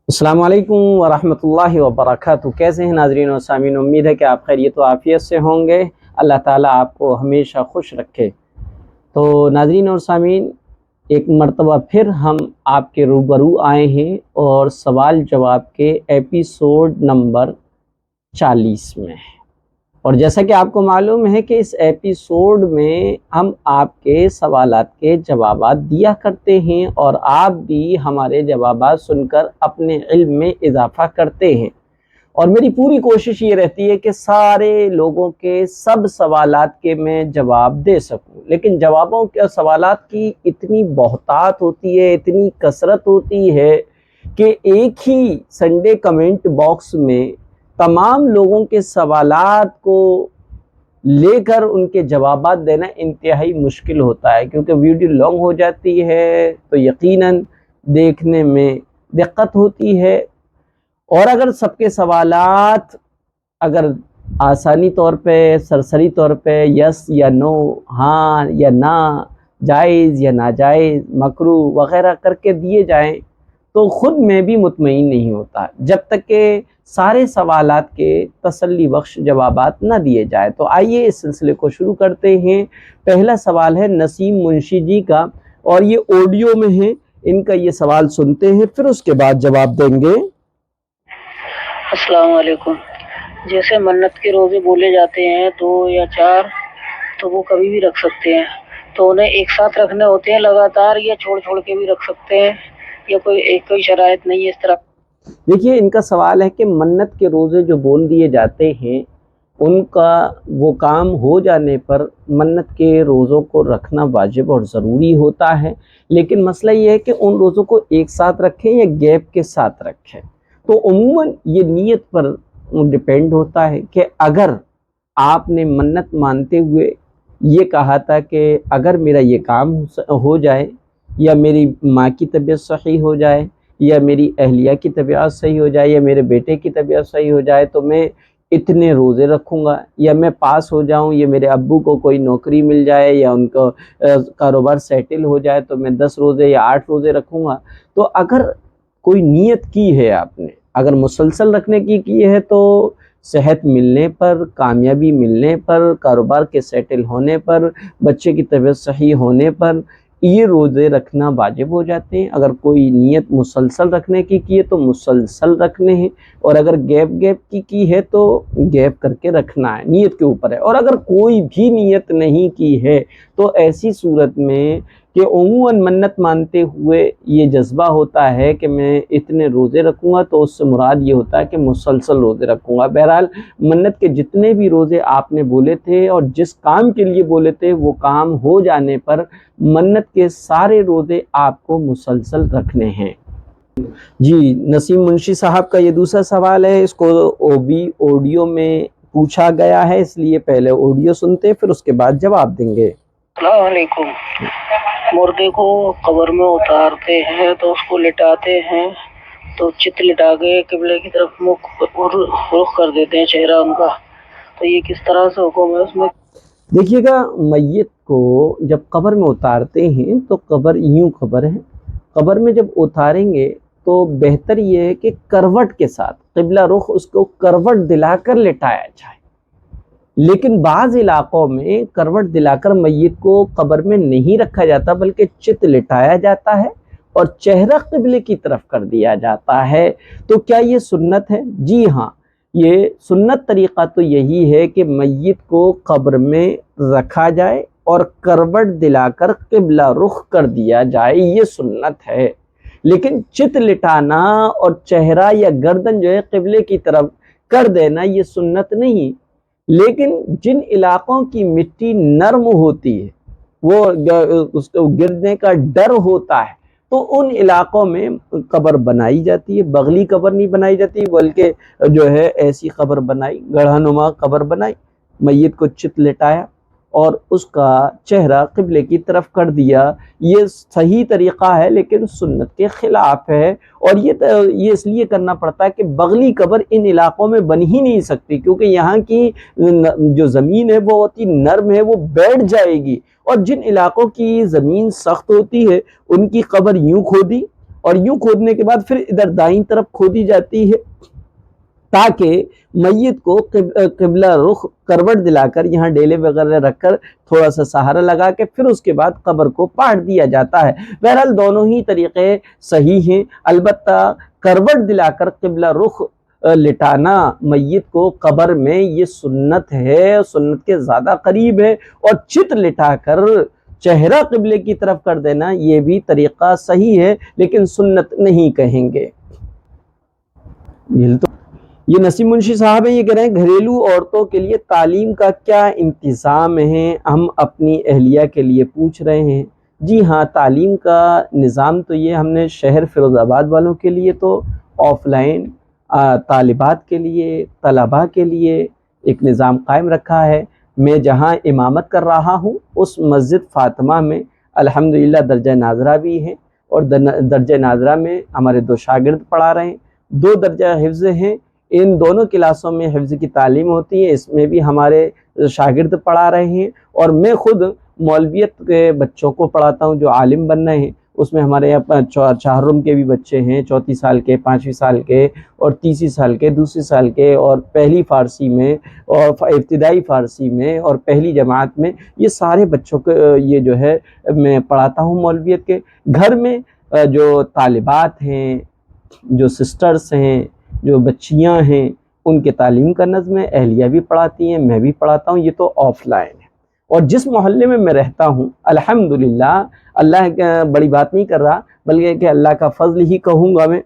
السلام علیکم ورحمۃ اللہ وبرکاتہ۔ کیسے ہیں ناظرین و سامعین؟ امید ہے کہ آپ خیریت و عافیت سے ہوں گے۔ اللہ تعالیٰ آپ کو ہمیشہ خوش رکھے۔ تو ناظرین اور سامعین، ایک مرتبہ پھر ہم آپ کے روبرو آئے ہیں اور سوال جواب کے ایپیسوڈ نمبر 40 میں۔ اور جیسا کہ آپ کو معلوم ہے کہ اس ایپیسوڈ میں ہم آپ کے سوالات کے جوابات دیا کرتے ہیں اور آپ بھی ہمارے جوابات سن کر اپنے علم میں اضافہ کرتے ہیں، اور میری پوری کوشش یہ رہتی ہے کہ سارے لوگوں کے سب سوالات کے میں جواب دے سکوں، لیکن جوابوں کے سوالات کی اتنی بہتات ہوتی ہے، اتنی کثرت ہوتی ہے کہ ایک ہی سنڈے کمنٹ باکس میں تمام لوگوں کے سوالات کو لے کر ان کے جوابات دینا انتہائی مشکل ہوتا ہے، کیونکہ ویڈیو لانگ ہو جاتی ہے تو یقیناً دیکھنے میں دقت ہوتی ہے۔ اور اگر سب کے سوالات اگر آسانی طور پہ، سرسری طور پہ یس یا نو، ہاں یا نہ، جائز یا ناجائز، مکروہ وغیرہ کر کے دیے جائیں تو خود میں بھی مطمئن نہیں ہوتا جب تک کہ سارے سوالات کے تسلی بخش جوابات نہ دیے جائے۔ تو آئیے اس سلسلے کو شروع کرتے ہیں۔ پہلا سوال ہے نسیم منشی جی کا، اور یہ آڈیو میں ہے، ان کا یہ سوال سنتے ہیں پھر اس کے بعد جواب دیں گے۔ السلام علیکم۔ جیسے منت کے روزے بولے جاتے ہیں 2 یا 4، تو وہ کبھی بھی رکھ سکتے ہیں، تو انہیں ایک ساتھ رکھنے ہوتے ہیں لگاتار، یا چھوڑ چھوڑ کے بھی رکھ سکتے ہیں، یا کوئی شرائط نہیں ہے اس طرح؟ دیکھیے، ان کا سوال ہے کہ منت کے روزے جو بول دیے جاتے ہیں ان کا وہ کام ہو جانے پر منت کے روزوں کو رکھنا واجب اور ضروری ہوتا ہے، لیکن مسئلہ یہ ہے کہ ان روزوں کو ایک ساتھ رکھیں یا گیپ کے ساتھ رکھیں۔ تو عموماً یہ نیت پر ڈیپینڈ ہوتا ہے کہ اگر آپ نے منت مانتے ہوئے یہ کہا تھا کہ اگر میرا یہ کام ہو جائے، یا میری ماں کی طبیعت صحیح ہو جائے، یا میری اہلیہ کی طبیعت صحیح ہو جائے، یا میرے بیٹے کی طبیعت صحیح ہو جائے، تو میں اتنے روزے رکھوں گا، یا میں پاس ہو جاؤں، یا میرے ابو کو کوئی نوکری مل جائے، یا ان کو کاروبار سیٹل ہو جائے تو میں 10 روزے یا 8 روزے رکھوں گا۔ تو اگر کوئی نیت کی ہے آپ نے، اگر مسلسل رکھنے کی ہے، تو صحت ملنے پر، کامیابی ملنے پر، کاروبار کے سیٹل ہونے پر، بچے کی طبیعت صحیح ہونے پر یہ روزے رکھنا واجب ہو جاتے ہیں۔ اگر کوئی نیت مسلسل رکھنے کی ہے تو مسلسل رکھنے ہیں، اور اگر گیپ کی ہے تو گیپ کر کے رکھنا ہے، نیت کے اوپر ہے۔ اور اگر کوئی بھی نیت نہیں کی ہے تو ایسی صورت میں کہ عموماً منت مانتے ہوئے یہ جذبہ ہوتا ہے کہ میں اتنے روزے رکھوں گا، تو اس سے مراد یہ ہوتا ہے کہ مسلسل روزے رکھوں گا۔ بہرحال منت کے جتنے بھی روزے آپ نے بولے تھے اور جس کام کے لیے بولے تھے وہ کام ہو جانے پر منت کے سارے روزے آپ کو مسلسل رکھنے ہیں۔ جی، نسیم منشی صاحب کا یہ دوسرا سوال ہے، اس کو بھی آڈیو میں پوچھا گیا ہے، اس لیے پہلے آڈیو سنتے ہیں پھر اس کے بعد جواب دیں گے۔ السلام علیکم۔ مردے کو قبر میں اتارتے ہیں تو اس کو لٹاتے ہیں، تو چت لٹا کے قبلے کی طرف رخ کر دیتے ہیں چہرہ ان کا، تو یہ کس طرح سے حکم ہے اس میں؟ دیکھیے گا، میت کو جب قبر میں اتارتے ہیں تو قبر یوں قبر ہے، قبر میں جب اتاریں گے تو بہتر یہ ہے کہ کروٹ کے ساتھ قبلہ رخ اس کو کروٹ دلا کر لٹایا جائے، لیکن بعض علاقوں میں کروٹ دلا کر میت کو قبر میں نہیں رکھا جاتا بلکہ چت لٹایا جاتا ہے اور چہرہ قبلے کی طرف کر دیا جاتا ہے۔ تو کیا یہ سنت ہے؟ جی ہاں، یہ سنت طریقہ تو یہی ہے کہ میت کو قبر میں رکھا جائے اور کروٹ دلا کر قبلہ رخ کر دیا جائے، یہ سنت ہے۔ لیکن چت لٹانا اور چہرہ یا گردن جو ہے قبلے کی طرف کر دینا یہ سنت نہیں۔ لیکن جن علاقوں کی مٹی نرم ہوتی ہے، وہ اس کو گرنے کا ڈر ہوتا ہے، تو ان علاقوں میں قبر بنائی جاتی ہے، بغلی قبر نہیں بنائی جاتی بلکہ جو ہے ایسی قبر بنائی، گڑھا نما قبر بنائی، میت کو چت لٹایا اور اس کا چہرہ قبلے کی طرف کر دیا۔ یہ صحیح طریقہ ہے لیکن سنت کے خلاف ہے، اور یہ اس لیے کرنا پڑتا ہے کہ بغلی قبر ان علاقوں میں بن ہی نہیں سکتی، کیونکہ یہاں کی جو زمین ہے وہ ہوتی نرم ہے، وہ بیٹھ جائے گی، اور جن علاقوں کی زمین سخت ہوتی ہے ان کی قبر یوں کھودی اور یوں کھودنے کے بعد پھر ادھر دائیں طرف کھودی جاتی ہے تاکہ میت کو قبلہ رخ کروٹ دلا کر یہاں ڈیلے وغیرہ رکھ کر تھوڑا سا سہارا لگا کے پھر اس کے بعد قبر کو پاٹ دیا جاتا ہے۔ بہرحال دونوں ہی طریقے صحیح ہیں، البتہ کروٹ دلا کر قبلہ رخ لٹانا میت کو قبر میں یہ سنت ہے، سنت کے زیادہ قریب ہے، اور چت لٹا کر چہرہ قبلے کی طرف کر دینا یہ بھی طریقہ صحیح ہے لیکن سنت نہیں کہیں گے۔ یہ نسیم منشی صاحب ہیں، یہ کہہ رہے ہیں گھریلو عورتوں کے لیے تعلیم کا کیا انتظام ہے؟ ہم اپنی اہلیہ کے لیے پوچھ رہے ہیں۔ جی ہاں، تعلیم کا نظام تو یہ ہم نے شہر فیروز آباد والوں کے لیے تو آف لائن طالبات کے لیے، طلباء کے لیے ایک نظام قائم رکھا ہے۔ میں جہاں امامت کر رہا ہوں اس مسجد فاطمہ میں الحمدللہ درجہ ناظرہ بھی ہیں، اور درجہ ناظرہ میں ہمارے 2 شاگرد پڑھا رہے ہیں، 2 درجہ حفظ ہیں، ان دونوں کلاسوں میں حفظ کی تعلیم ہوتی ہے، اس میں بھی ہمارے شاگرد پڑھا رہے ہیں، اور میں خود مولویت کے بچوں کو پڑھاتا ہوں جو عالم بن رہے ہیں۔ اس میں ہمارے یہاں 4 روم کے بھی بچے ہیں، 34 سال کے، 5ویں سال کے، اور 30 سال کے، 2 سال کے، اور پہلی فارسی میں، اور ابتدائی فارسی میں، اور پہلی جماعت میں، یہ سارے بچوں کو یہ جو ہے میں پڑھاتا ہوں مولویت کے۔ گھر میں جو طالبات ہیں، جو سسٹرز ہیں، جو بچیاں ہیں، ان کے تعلیم کا نظم ہے، اہلیہ بھی پڑھاتی ہیں، میں بھی پڑھاتا ہوں، یہ تو آف لائن ہے۔ اور جس محلے میں میں رہتا ہوں الحمدللہ، اللہ بڑی بات نہیں کر رہا بلکہ کہ اللہ کا فضل ہی کہوں گا میں،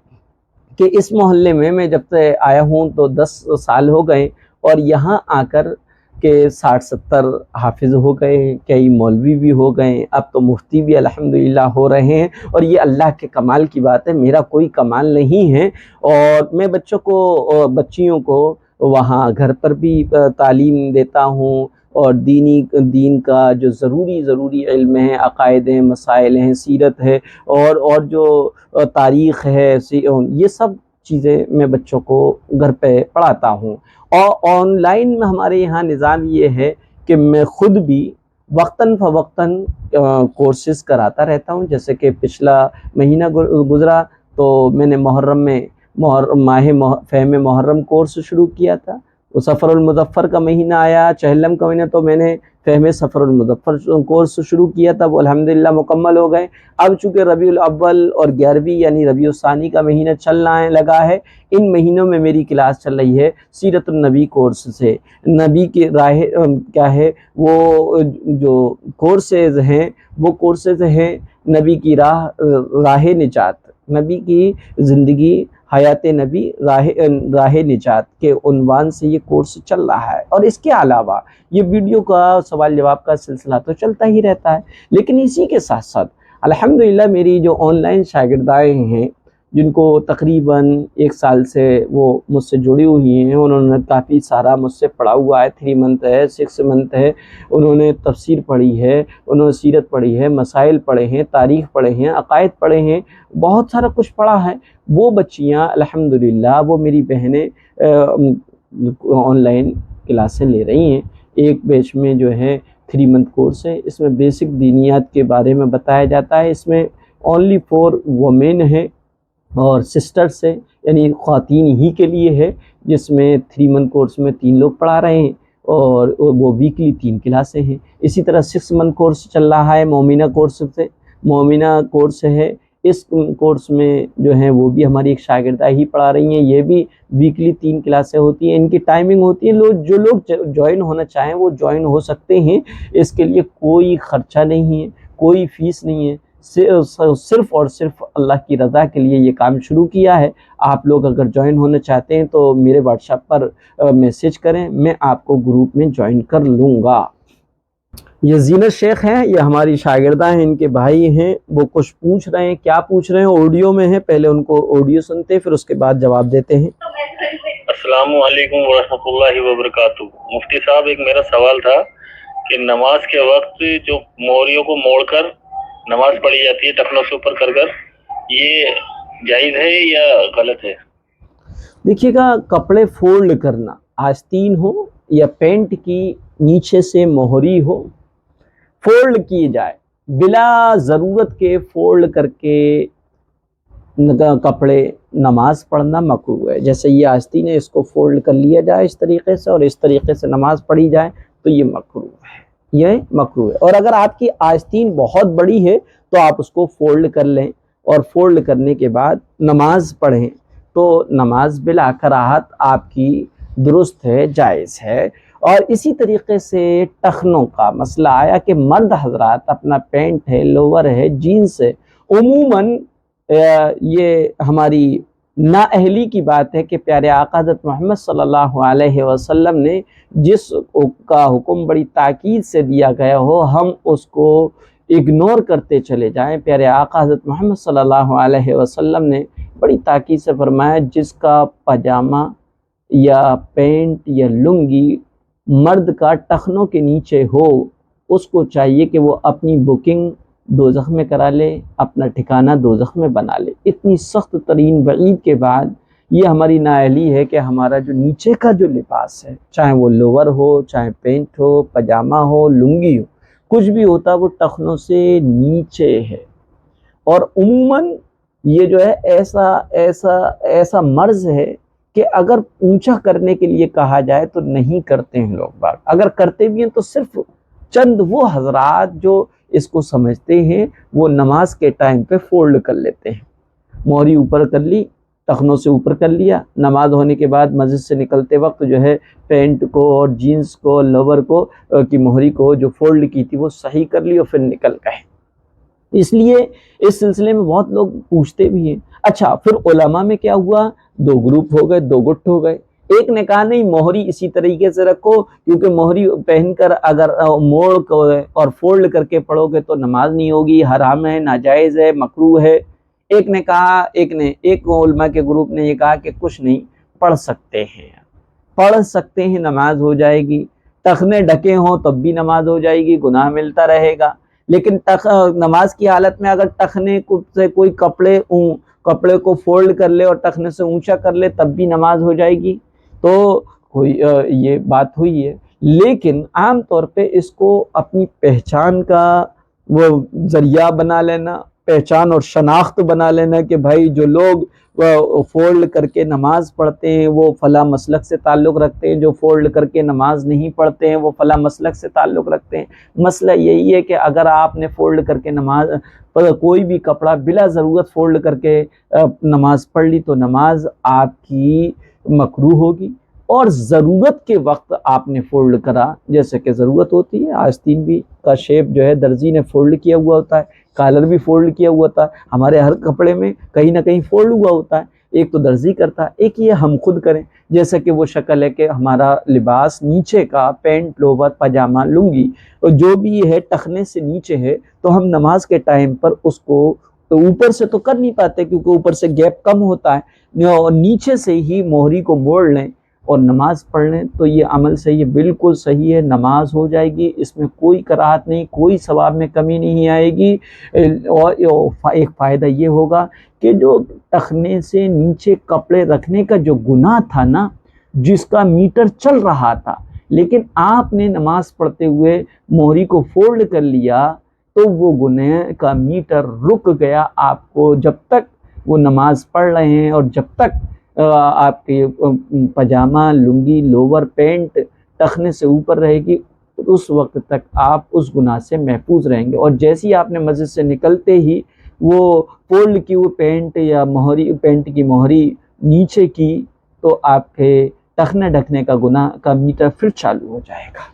کہ اس محلے میں جب سے آیا ہوں تو 10 سال ہو گئے، اور یہاں آ کر کہ 60-70 حافظ ہو گئے ہیں، کئی مولوی بھی ہو گئے ہیں، اب تو مفتی بھی الحمدللہ ہو رہے ہیں، اور یہ اللہ کے کمال کی بات ہے، میرا کوئی کمال نہیں ہے۔ اور میں بچیوں کو وہاں گھر پر بھی تعلیم دیتا ہوں، اور دین کا جو ضروری علم ہے، عقائد ہیں، مسائل ہیں، سیرت ہے، اور جو تاریخ ہے، یہ سب چیزیں میں بچوں کو گھر پہ پڑھاتا ہوں۔ اور آن لائن میں ہمارے یہاں نظام یہ ہے کہ میں خود بھی وقتاً فوقتاً کورسز کراتا رہتا ہوں، جیسے کہ پچھلا مہینہ گزرا تو میں نے محرم میں ماہ فہم محرم کورس شروع کیا تھا، وہ سفر المظفر کا مہینہ آیا، چہلم کا مہینہ، تو میں نے فہم سفر المظفر کورس شروع کیا تھا، وہ الحمدللہ مکمل ہو گئے۔ اب چونکہ ربیع الاول اور 11ویں یعنی ربیع الثانی کا مہینہ چلنا لگا ہے، ان مہینوں میں میری کلاس چل رہی ہے سیرت النبی کورس سے۔ نبی کی راہ کیا ہے، وہ جو کورسز ہیں وہ کورسز ہیں نبی کی راہ نجات، نبی کی زندگی، حیات نبی، راہ نجات کے عنوان سے یہ کورس چل رہا ہے۔ اور اس کے علاوہ یہ ویڈیو کا سوال جواب کا سلسلہ تو چلتا ہی رہتا ہے، لیکن اسی کے ساتھ ساتھ الحمدللہ میری جو آن لائن شاگردائیں ہیں، جن کو تقریباً 1 سال سے وہ مجھ سے جڑی ہوئی ہیں، انہوں نے کافی سارا مجھ سے پڑھا ہوا ہے، 3 منتھ ہے، 6 منتھ ہے، انہوں نے تفسیر پڑھی ہے، انہوں نے سیرت پڑھی ہے، مسائل پڑھے ہیں، تاریخ پڑھے ہیں، عقائد پڑھے ہیں، بہت سارا کچھ پڑھا ہے۔ وہ بچیاں الحمدللہ، وہ میری بہنیں آن لائن کلاسیں لے رہی ہیں۔ ایک بیچ میں جو ہے 3 منتھ کورس ہے، اس میں بیسک دینیات کے بارے میں بتایا جاتا ہے، اس میں اونلی فور وومین ہے اور سسٹرس ہے، یعنی خواتین ہی کے لیے ہے، جس میں 3 منتھ کورس میں 3 لوگ پڑھا رہے ہیں، اور وہ ویکلی 3 کلاسیں ہیں۔ اسی طرح 6 منتھ کورس چل رہا ہے مومنہ کورس سے، مومنہ کورس ہے، اس کورس میں جو ہیں وہ بھی ہماری ایک شاگردہ ہی پڑھا رہی ہیں، یہ بھی ویکلی 3 کلاسیں ہوتی ہیں، ان کی ٹائمنگ ہوتی ہے، جو لوگ جوائن ہونا چاہیں وہ جوائن ہو سکتے ہیں، اس کے لیے کوئی خرچہ نہیں ہے، کوئی فیس نہیں ہے، صرف اور صرف اللہ کی رضا کے لیے یہ کام شروع کیا ہے۔ آپ لوگ اگر جوائن ہونا چاہتے ہیں تو میرے واٹس ایپ پر میسج کریں، میں آپ کو گروپ میں جوائن کر لوں گا۔ یہ زینت شیخ ہیں، یہ ہماری شاگردہ ہیں، ان کے بھائی ہیں، وہ کچھ پوچھ رہے ہیں، کیا پوچھ رہے ہیں آڈیو میں ہے، پہلے ان کو آڈیو سنتے ہیں پھر اس کے بعد جواب دیتے ہیں۔ السلام علیکم ورحمۃ اللہ وبرکاتہ۔ مفتی صاحب، ایک میرا سوال تھا کہ نماز کے وقت جو موریوں کو موڑ کر نماز پڑھی جاتی ہے ٹخنوں سے اوپر کر کر، یہ جائز ہے یا غلط ہے؟ دیکھیے گا، کپڑے فولڈ کرنا، آستین ہو یا پینٹ کی نیچے سے موہری ہو، فولڈ کی جائے، بلا ضرورت کے فولڈ کر کے کپڑے نماز پڑھنا مکروہ ہے. جیسے یہ آستین ہے، اس کو فولڈ کر لیا جائے اس طریقے سے اور اس طریقے سے نماز پڑھی جائے تو یہ مکروہ ہے، یہ مکروہ ہے. اور اگر آپ کی آستین بہت بڑی ہے تو آپ اس کو فولڈ کر لیں اور فولڈ کرنے کے بعد نماز پڑھیں تو نماز بلا کراہت آپ کی درست ہے، جائز ہے. اور اسی طریقے سے ٹخنوں کا مسئلہ آیا کہ مرد حضرات اپنا پینٹ ہے، لوور ہے، جینس ہے، عموماً یہ ہماری نااہلی کی بات ہے کہ پیارے آقا حضرت محمد صلی اللہ علیہ وسلم نے جس کا حکم بڑی تاکید سے دیا گیا ہو ہم اس کو اگنور کرتے چلے جائیں. پیارے آقا حضرت محمد صلی اللہ علیہ وسلم نے بڑی تاکید سے فرمایا جس کا پاجامہ یا پینٹ یا لنگی مرد کا ٹخنوں کے نیچے ہو اس کو چاہیے کہ وہ اپنی بکنگ دوزخ میں کرا لے، اپنا ٹھکانہ دوزخ میں بنا لے. اتنی سخت ترین وعید کے بعد یہ ہماری نااہلی ہے کہ ہمارا جو نیچے کا جو لباس ہے، چاہے وہ لوور ہو، چاہے پینٹ ہو، پاجامہ ہو، لنگی ہو، کچھ بھی ہوتا وہ ٹخنوں سے نیچے ہے. اور عموماً یہ جو ہے ایسا مرض ہے کہ اگر اونچا کرنے کے لیے کہا جائے تو نہیں کرتے ہیں لوگ باگ. اگر کرتے بھی ہیں تو صرف چند وہ حضرات جو اس کو سمجھتے ہیں وہ نماز کے ٹائم پہ فولڈ کر لیتے ہیں، موہری اوپر کر لی، ٹخنوں سے اوپر کر لیا، نماز ہونے کے بعد مسجد سے نکلتے وقت جو ہے پینٹ کو اور جینس کو لور کو کی موہری کو جو فولڈ کی تھی وہ صحیح کر لی اور پھر نکل گئے. اس لیے اس سلسلے میں بہت لوگ پوچھتے بھی ہیں. اچھا پھر علماء میں کیا ہوا؟ دو گروپ ہو گئے، دو گٹ ہو گئے. ایک نے کہا نہیں موہری اسی طریقے سے رکھو کیونکہ موہری پہن کر اگر موڑ کو اور فولڈ کر کے پڑھو گے تو نماز نہیں ہوگی، حرام ہے، ناجائز ہے، مکروہ ہے. ایک علماء کے گروپ نے یہ کہا کہ کچھ نہیں، پڑھ سکتے ہیں، نماز ہو جائے گی. ٹخنے ڈھکے ہوں تب بھی نماز ہو جائے گی، گناہ ملتا رہے گا. لیکن نماز کی حالت میں اگر ٹخنے سے کوئی کپڑے کو فولڈ کر لے اور ٹخنے سے اونچا کر لے تب بھی نماز ہو جائے گی. تو یہ بات ہوئی ہے. لیکن عام طور پہ اس کو اپنی پہچان کا وہ ذریعہ بنا لینا، پہچان اور شناخت بنا لینا کہ بھائی جو لوگ فولڈ کر کے نماز پڑھتے ہیں وہ فلاں مسلک سے تعلق رکھتے ہیں، جو فولڈ کر کے نماز نہیں پڑھتے ہیں وہ فلاں مسلک سے تعلق رکھتے ہیں. مسئلہ یہی ہے کہ اگر آپ نے فولڈ کر کے نماز کوئی بھی کپڑا بلا ضرورت فولڈ کر کے نماز پڑھ لی تو نماز آپ کی مکروہ ہوگی. اور ضرورت کے وقت آپ نے فولڈ کرا، جیسے کہ ضرورت ہوتی ہے، آستین بھی کا شیپ جو ہے درزی نے فولڈ کیا ہوا ہوتا ہے، کالر بھی فولڈ کیا ہوا ہوتا ہے، ہمارے ہر کپڑے میں کہیں نہ کہیں فولڈ ہوا ہوتا ہے. ایک تو درزی کرتا ہے، ایک یہ ہم خود کریں. جیسا کہ وہ شکل ہے کہ ہمارا لباس نیچے کا پینٹ، لوور، پاجامہ، لنگی جو بھی ہے ٹخنے سے نیچے ہے تو ہم نماز کے ٹائم پر اس کو اوپر سے تو کر نہیں پاتے کیونکہ اوپر سے گیپ کم ہوتا ہے، اور نیچے سے ہی موہری کو موڑ لیں اور نماز پڑھ لیں تو یہ عمل صحیح ہے، بالکل صحیح ہے، نماز ہو جائے گی. اس میں کوئی کراہت نہیں، کوئی ثواب میں کمی نہیں آئے گی. اور ایک فائدہ یہ ہوگا کہ جو ٹخنے سے نیچے کپڑے رکھنے کا جو گناہ تھا نا، جس کا میٹر چل رہا تھا لیکن آپ نے نماز پڑھتے ہوئے موہری کو فولڈ کر لیا تو وہ گناہ کا میٹر رک گیا. آپ کو جب تک وہ نماز پڑھ رہے ہیں اور جب تک آپ کے پاجامہ، لنگی، لوور، پینٹ ٹخنے سے اوپر رہے گی اس وقت تک آپ اس گناہ سے محفوظ رہیں گے. اور جیسے ہی آپ نے مسجد سے نکلتے ہی وہ فولڈ کی ہوئی پینٹ یا پینٹ کی موہری نیچے کی تو آپ کے ٹخنے ڈھکنے کا گناہ کا میٹر پھر چالو ہو جائے گا.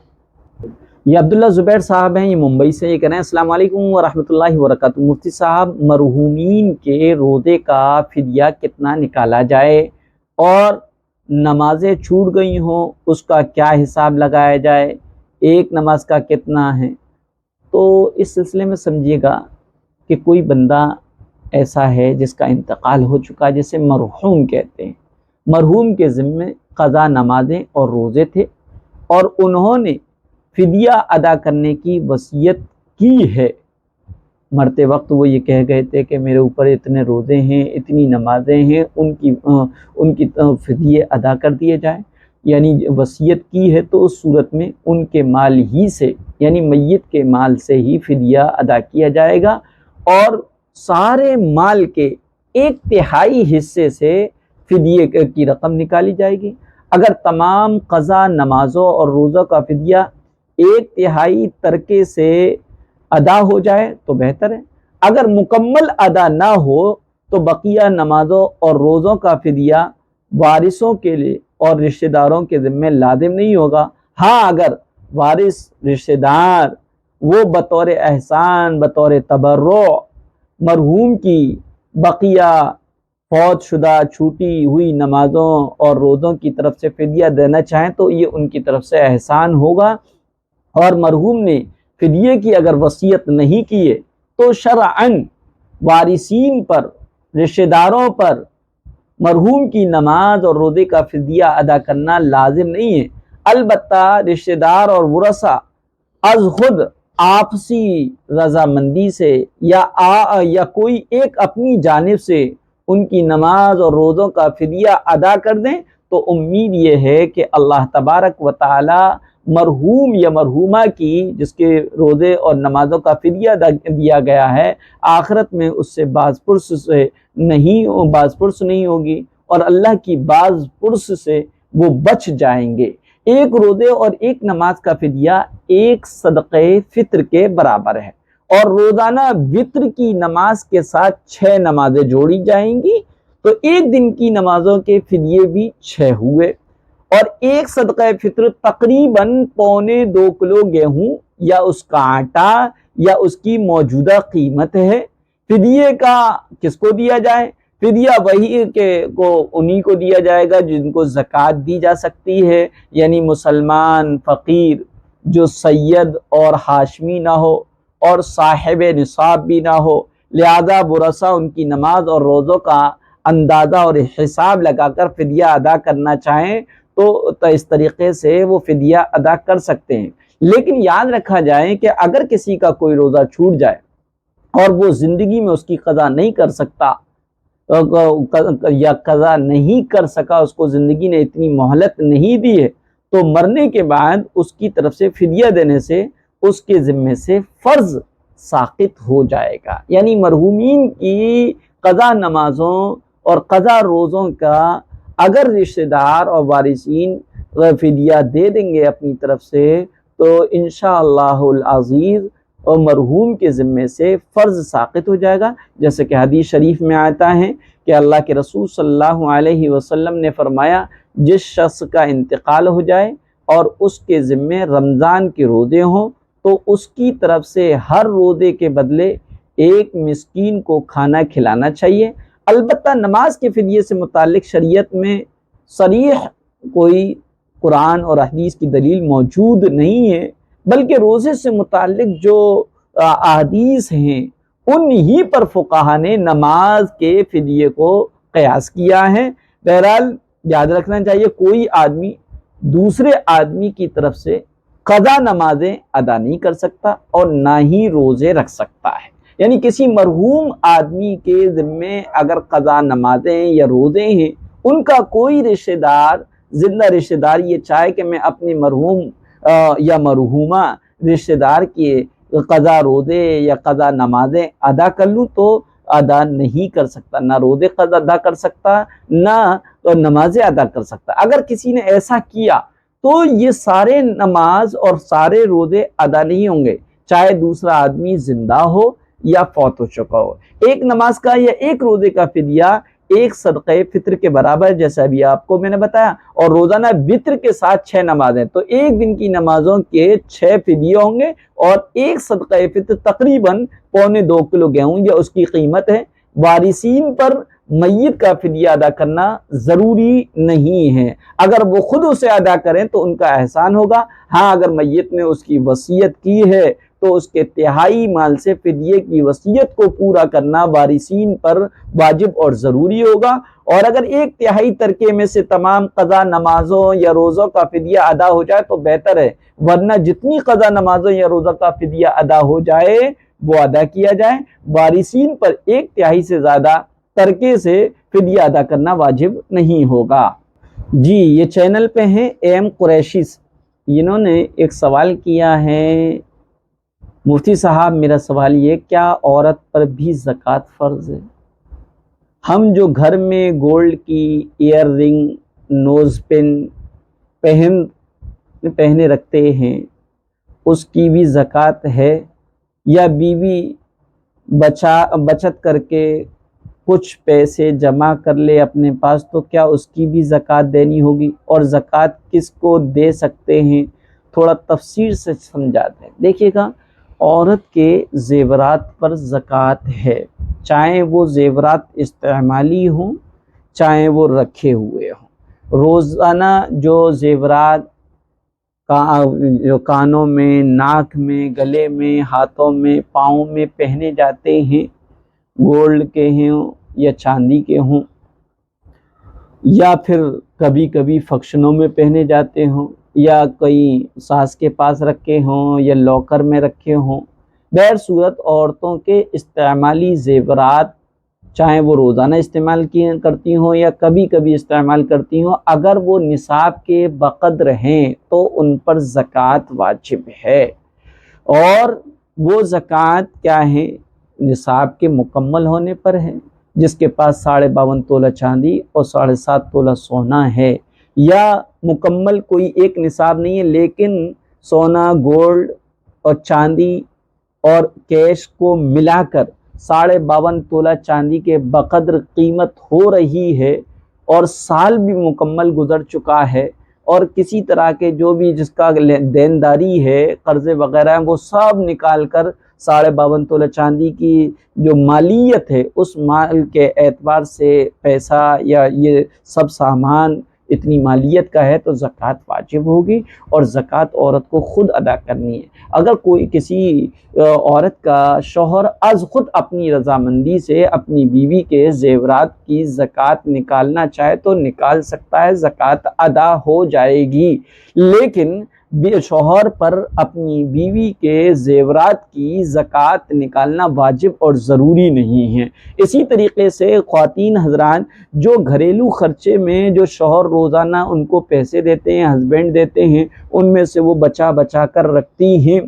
یہ عبداللہ زبیر صاحب ہیں، یہ ممبئی سے. یہ کہہ رہے ہیں السلام علیکم ورحمۃ اللہ وبرکاتہ. مفتی صاحب مرحومین کے روزے کا فدیہ کتنا نکالا جائے اور نمازیں چھوٹ گئی ہوں اس کا کیا حساب لگایا جائے، ایک نماز کا کتنا ہے؟ تو اس سلسلے میں سمجھیے گا کہ کوئی بندہ ایسا ہے جس کا انتقال ہو چکا جسے مرحوم کہتے ہیں. مرحوم کے ذمے قضا نمازیں اور روزے تھے اور انہوں نے فدیہ ادا کرنے کی وصیت کی ہے. مرتے وقت وہ یہ کہہ گئے تھے کہ میرے اوپر اتنے روزے ہیں، اتنی نمازیں ہیں، ان کی فدیے ادا کر دیے جائیں. یعنی وصیت کی ہے تو اس صورت میں ان کے مال ہی سے یعنی میت کے مال سے ہی فدیہ ادا کیا جائے گا. اور سارے مال کے ایک تہائی حصے سے فدیے کی رقم نکالی جائے گی۔ اگر تمام قضا نمازوں اور روزوں کا فدیہ ایک تہائی ترکے سے ادا ہو جائے تو بہتر ہے۔ اگر مکمل ادا نہ ہو تو بقیہ نمازوں اور روزوں کا فدیہ وارثوں کے لیے اور رشتہ داروں کے ذمہ لازم نہیں ہوگا۔ ہاں اگر وارث رشتہ دار وہ بطور احسان، بطور تبرع مرحوم کی بقیہ فوت شدہ چھوٹی ہوئی نمازوں اور روزوں کی طرف سے فدیہ دینا چاہیں تو یہ ان کی طرف سے احسان ہوگا۔ اور مرحوم نے فدیے کی اگر وصیت نہیں کیے تو شرعاً وارثین پر، رشتہ داروں پر مرحوم کی نماز اور روزے کا فدیہ ادا کرنا لازم نہیں ہے۔ البتہ رشتہ دار اور ورثہ از خود آپسی رضامندی سے یا کوئی ایک اپنی جانب سے ان کی نماز اور روزوں کا فدیہ ادا کر دیں تو امید یہ ہے کہ اللہ تبارک و تعالی مرحوم یا مرحومہ کی جس کے روزے اور نمازوں کا فدیہ دیا گیا ہے آخرت میں اس سے باز پرس نہیں ہوگی اور اللہ کی باز پرس سے وہ بچ جائیں گے۔ ایک روزے اور ایک نماز کا فدیہ ایک صدقہ فطر کے برابر ہے، اور روزانہ وطر کی نماز کے ساتھ 6 نمازیں جوڑی جائیں گی تو ایک دن کی نمازوں کے فدیے بھی 6 ہوئے، اور ایک صدقہ فطر تقریباً 1.25 کلو گیہوں یا اس کا آٹا یا اس کی موجودہ قیمت ہے۔ فدیے کا کس کو دیا جائے؟ فدیہ وہی انہی کو دیا جائے گا جن کو زکوٰۃ دی جا سکتی ہے، یعنی مسلمان فقیر جو سید اور ہاشمی نہ ہو اور صاحب نصاب بھی نہ ہو، لہذا ورثہ ان کی نماز اور روزوں کا اندازہ اور حساب لگا کر فدیہ ادا کرنا چاہیں تو اس طریقے سے وہ فدیہ ادا کر سکتے ہیں۔ لیکن یاد رکھا جائے کہ اگر کسی کا کوئی روزہ چھوٹ جائے اور وہ زندگی میں اس کی قضا نہیں کر سکتا یا قضا نہیں کر سکا، اس کو زندگی نے اتنی مہلت نہیں دی ہے، تو مرنے کے بعد اس کی طرف سے فدیہ دینے سے اس کے ذمے سے فرض ساقط ہو جائے گا۔ یعنی مرحومین کی قضا نمازوں اور قضا روزوں کا اگر رشتہ دار اور وارثین فدیہ دے دیں گے اپنی طرف سے تو انشاءاللہ العزیز اور مرحوم کے ذمے سے فرض ساقط ہو جائے گا، جیسے کہ حدیث شریف میں آتا ہے کہ اللہ کے رسول صلی اللہ علیہ وسلم نے فرمایا جس شخص کا انتقال ہو جائے اور اس کے ذمے رمضان کے روزے ہوں تو اس کی طرف سے ہر روزے کے بدلے ایک مسکین کو کھانا کھلانا چاہیے۔ البتہ نماز کے فدیے سے متعلق شریعت میں صریح کوئی قرآن اور حدیث کی دلیل موجود نہیں ہے، بلکہ روزے سے متعلق جو احادیث ہیں انہی پر فقہا نے نماز کے فدیے کو قیاس کیا ہے۔ بہرحال یاد رکھنا چاہیے کوئی آدمی دوسرے آدمی کی طرف سے قضا نمازیں ادا نہیں کر سکتا اور نہ ہی روزے رکھ سکتا ہے۔ یعنی کسی مرحوم آدمی کے ذمے اگر قضا نمازیں یا روزے ہیں، ان کا کوئی رشتہ دار زندہ رشتہ دار یہ چاہے کہ میں اپنی مرحوم یا مرحومہ رشتہ دار کی قضا روزے یا قضا نمازیں ادا کر لوں تو ادا نہیں کر سکتا، نہ روزے قضا ادا کر سکتا نہ نمازیں ادا کر سکتا۔ اگر کسی نے ایسا کیا تو یہ سارے نماز اور سارے روزے ادا نہیں ہوں گے، چاہے دوسرا آدمی زندہ ہو یا فوت ہو چکا ہو۔ ایک نماز کا یا ایک روزے کا فدیہ ایک صدقہ فطر کے برابر، جیسا ابھی آپ کو میں نے بتایا، اور روزانہ وطر کے ساتھ 6 نمازیں، تو ایک دن کی نمازوں کے 6 فدیے ہوں گے، اور ایک صدقہ فطر تقریباً 1.25 کلو گیہوں یا اس کی قیمت ہے۔ وارثین پر میت کا فدیہ ادا کرنا ضروری نہیں ہے، اگر وہ خود اسے ادا کریں تو ان کا احسان ہوگا۔ ہاں اگر میت نے اس کی وصیت کی ہے تو اس کے تہائی مال سے فدیے کی وصیت کو پورا کرنا وارثین پر واجب اور ضروری ہوگا، اور اگر 1/3 ترکے میں سے تمام قضا نمازوں یا روزوں کا فدیہ ادا ہو جائے تو بہتر ہے، ورنہ جتنی قضا نمازوں یا روزوں کا فدیہ ادا ہو جائے وہ ادا کیا جائے۔ وارثین پر 1/3 سے زیادہ ترکے سے فدیہ ادا کرنا واجب نہیں ہوگا۔ جی یہ چینل پہ ہیں ایم قریشی، انہوں نے ایک سوال کیا ہے، مفتی صاحب میرا سوال یہ، کیا عورت پر بھی زکوٰۃ فرض ہے؟ ہم جو گھر میں گولڈ کی ایئر رنگ، نوز پن پہنے رکھتے ہیں اس کی بھی زکوٰۃ ہے، یا بیوی بچت کر کے کچھ پیسے جمع کر لے اپنے پاس تو کیا اس کی بھی زکوٰۃ دینی ہوگی؟ اور زکوٰۃ کس کو دے سکتے ہیں؟ تھوڑا تفصیل سے سمجھاتے ہیں۔ دیکھیے گا، عورت کے زیورات پر زکوٰۃ ہے، چاہے وہ زیورات استعمالی ہوں چاہے وہ رکھے ہوئے ہوں۔ روزانہ جو زیورات جو کانوں میں، ناک میں، گلے میں، ہاتھوں میں، پاؤں میں پہنے جاتے ہیں، گولڈ کے ہوں یا چاندی کے ہوں، یا پھر کبھی کبھی فنکشنوں میں پہنے جاتے ہوں، یا کہیں ساس کے پاس رکھے ہوں یا لاکر میں رکھے ہوں، بہر صورت عورتوں کے استعمالی زیورات چاہے وہ روزانہ استعمال کرتی ہوں یا کبھی کبھی استعمال کرتی ہوں، اگر وہ نصاب کے بقدر ہیں تو ان پر زکوٰۃ واجب ہے۔ اور وہ زکوٰۃ کیا ہے؟ نصاب کے مکمل ہونے پر ہے۔ جس کے پاس 52.5 تولہ چاندی اور 7.5 تولہ سونا ہے، یا مکمل کوئی ایک نصاب نہیں ہے لیکن سونا، گولڈ اور چاندی اور کیش کو ملا کر 52.5 تولہ چاندی کے بقدر قیمت ہو رہی ہے، اور سال بھی مکمل گزر چکا ہے، اور کسی طرح کے جو بھی جس کا دینداری ہے، قرضے وغیرہ ہیں، وہ سب نکال کر 52.5 تولہ چاندی کی جو مالیت ہے اس مال کے اعتبار سے پیسہ یا یہ سب سامان اتنی مالیت کا ہے تو زکوٰۃ واجب ہوگی، اور زکوٰۃ عورت کو خود ادا کرنی ہے۔ اگر کوئی کسی عورت کا شوہر از خود اپنی رضامندی سے اپنی بیوی کے زیورات کی زکوٰۃ نکالنا چاہے تو نکال سکتا ہے، زکوٰۃ ادا ہو جائے گی، لیکن شوہر پر اپنی بیوی کے زیورات کی زکوٰۃ نکالنا واجب اور ضروری نہیں ہے۔ اسی طریقے سے خواتین حضرات جو گھریلو خرچے میں جو شوہر روزانہ ان کو پیسے دیتے ہیں، ہسبینڈ دیتے ہیں، ان میں سے وہ بچا بچا کر رکھتی ہیں،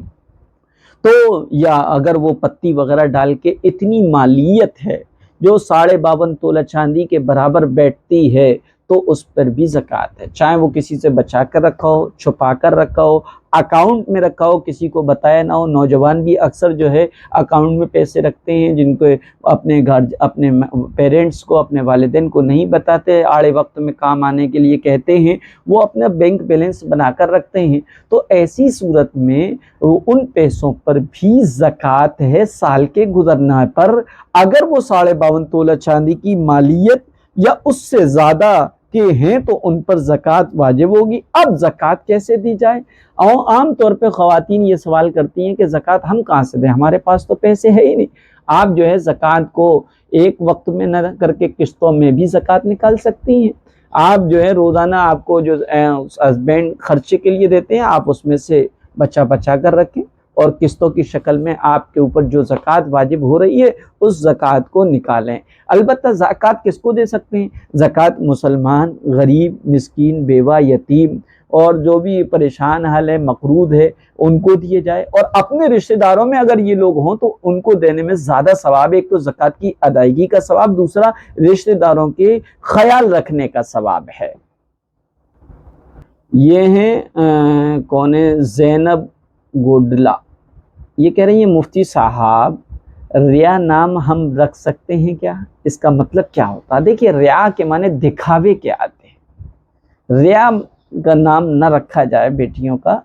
تو یا اگر وہ پتی وغیرہ ڈال کے اتنی مالیت ہے جو 52.5 تولہ چاندی کے برابر بیٹھتی ہے تو اس پر بھی زکوٰۃ ہے، چاہے وہ کسی سے بچا کر رکھا ہو، چھپا کر رکھا ہو، اکاؤنٹ میں رکھا ہو، کسی کو بتایا نہ ہو۔ نوجوان بھی اکثر جو ہے اکاؤنٹ میں پیسے رکھتے ہیں جن کو اپنے گھر، اپنے پیرنٹس کو، اپنے والدین کو نہیں بتاتے، آڑے وقت میں کام آنے کے لیے کہتے ہیں، وہ اپنا بینک بیلنس بنا کر رکھتے ہیں، تو ایسی صورت میں ان پیسوں پر بھی زکوٰۃ ہے سال کے گزرنے پر۔ اگر وہ 52.5 تولہ چاندی کی مالیت یا اس سے زیادہ کے ہیں تو ان پر زکوٰۃ واجب ہوگی۔ اب زکوٰۃ کیسے دی جائے؟ عام طور پہ خواتین یہ سوال کرتی ہیں کہ زکوٰۃ ہم کہاں سے دیں، ہمارے پاس تو پیسے ہے ہی نہیں۔ آپ جو ہے زکوٰۃ کو ایک وقت میں نہ کر کے قسطوں میں بھی زکوٰۃ نکال سکتی ہیں۔ آپ جو ہے روزانہ آپ کو جو ہسبینڈ خرچے کے لیے دیتے ہیں آپ اس میں سے بچا بچا کر رکھیں، اور قسطوں کی شکل میں آپ کے اوپر جو زکوٰۃ واجب ہو رہی ہے اس زکوٰۃ کو نکالیں۔ البتہ زکوٰۃ کس کو دے سکتے ہیں؟ زکوٰۃ مسلمان، غریب، مسکین، بیوہ، یتیم اور جو بھی پریشان حال ہے، مقروض ہے، ان کو دیے جائے، اور اپنے رشتہ داروں میں اگر یہ لوگ ہوں تو ان کو دینے میں زیادہ ثواب ہے۔ ایک تو زکوٰۃ کی ادائیگی کا ثواب، دوسرا رشتہ داروں کے خیال رکھنے کا ثواب ہے۔ یہ ہیں کون ہے؟ زینب گوڈلا، یہ کہہ رہی ہیں مفتی صاحب ریا نام ہم رکھ سکتے ہیں کیا؟ اس کا مطلب کیا ہوتا ہے؟ دیکھیے، ریا کے معنی دکھاوے کے آتے ہیں، ریا کا نام نہ رکھا جائے بیٹیوں کا،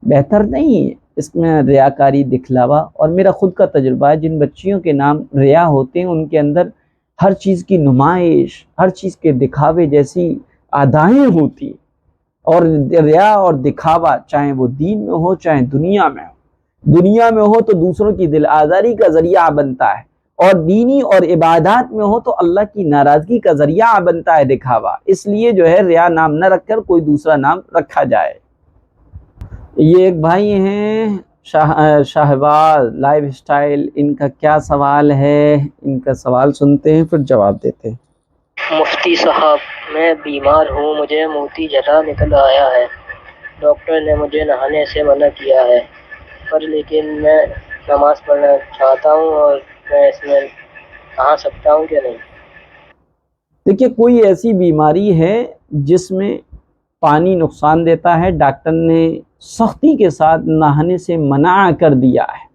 بہتر نہیں ہے اس میں ریاکاری، دکھلاوا۔ اور میرا خود کا تجربہ ہے، جن بچیوں کے نام ریا ہوتے ہیں ان کے اندر ہر چیز کی نمائش، ہر چیز کے دکھاوے جیسی ادائیں ہوتی ہیں، اور ریا اور دکھاوا چاہے وہ دین میں ہو چاہے دنیا میں ہو، دنیا میں ہو تو دوسروں کی دل آزاری کا ذریعہ بنتا ہے، اور دینی اور عبادات میں ہو تو اللہ کی ناراضگی کا ذریعہ بنتا ہے دکھاوا۔ اس لیے جو ہے ریا نام نہ رکھ کر کوئی دوسرا نام رکھا جائے۔ یہ ایک بھائی ہیں شاہباز لائف سٹائل، ان کا کیا سوال ہے؟ ان کا سوال سنتے ہیں پھر جواب دیتے ہیں۔ مفتی صاحب، میں بیمار ہوں، مجھے موتی جلا نکل آیا ہے، ڈاکٹر نے مجھے نہانے سے منع کیا ہے، پر لیکن میں نماز پڑھنا چاہتا ہوں، اور میں اس میں نہا سکتا ہوں کہ نہیں؟ دیکھیے کوئی ایسی بیماری ہے جس میں پانی نقصان دیتا ہے، ڈاکٹر نے سختی کے ساتھ نہانے سے منع کر دیا ہے،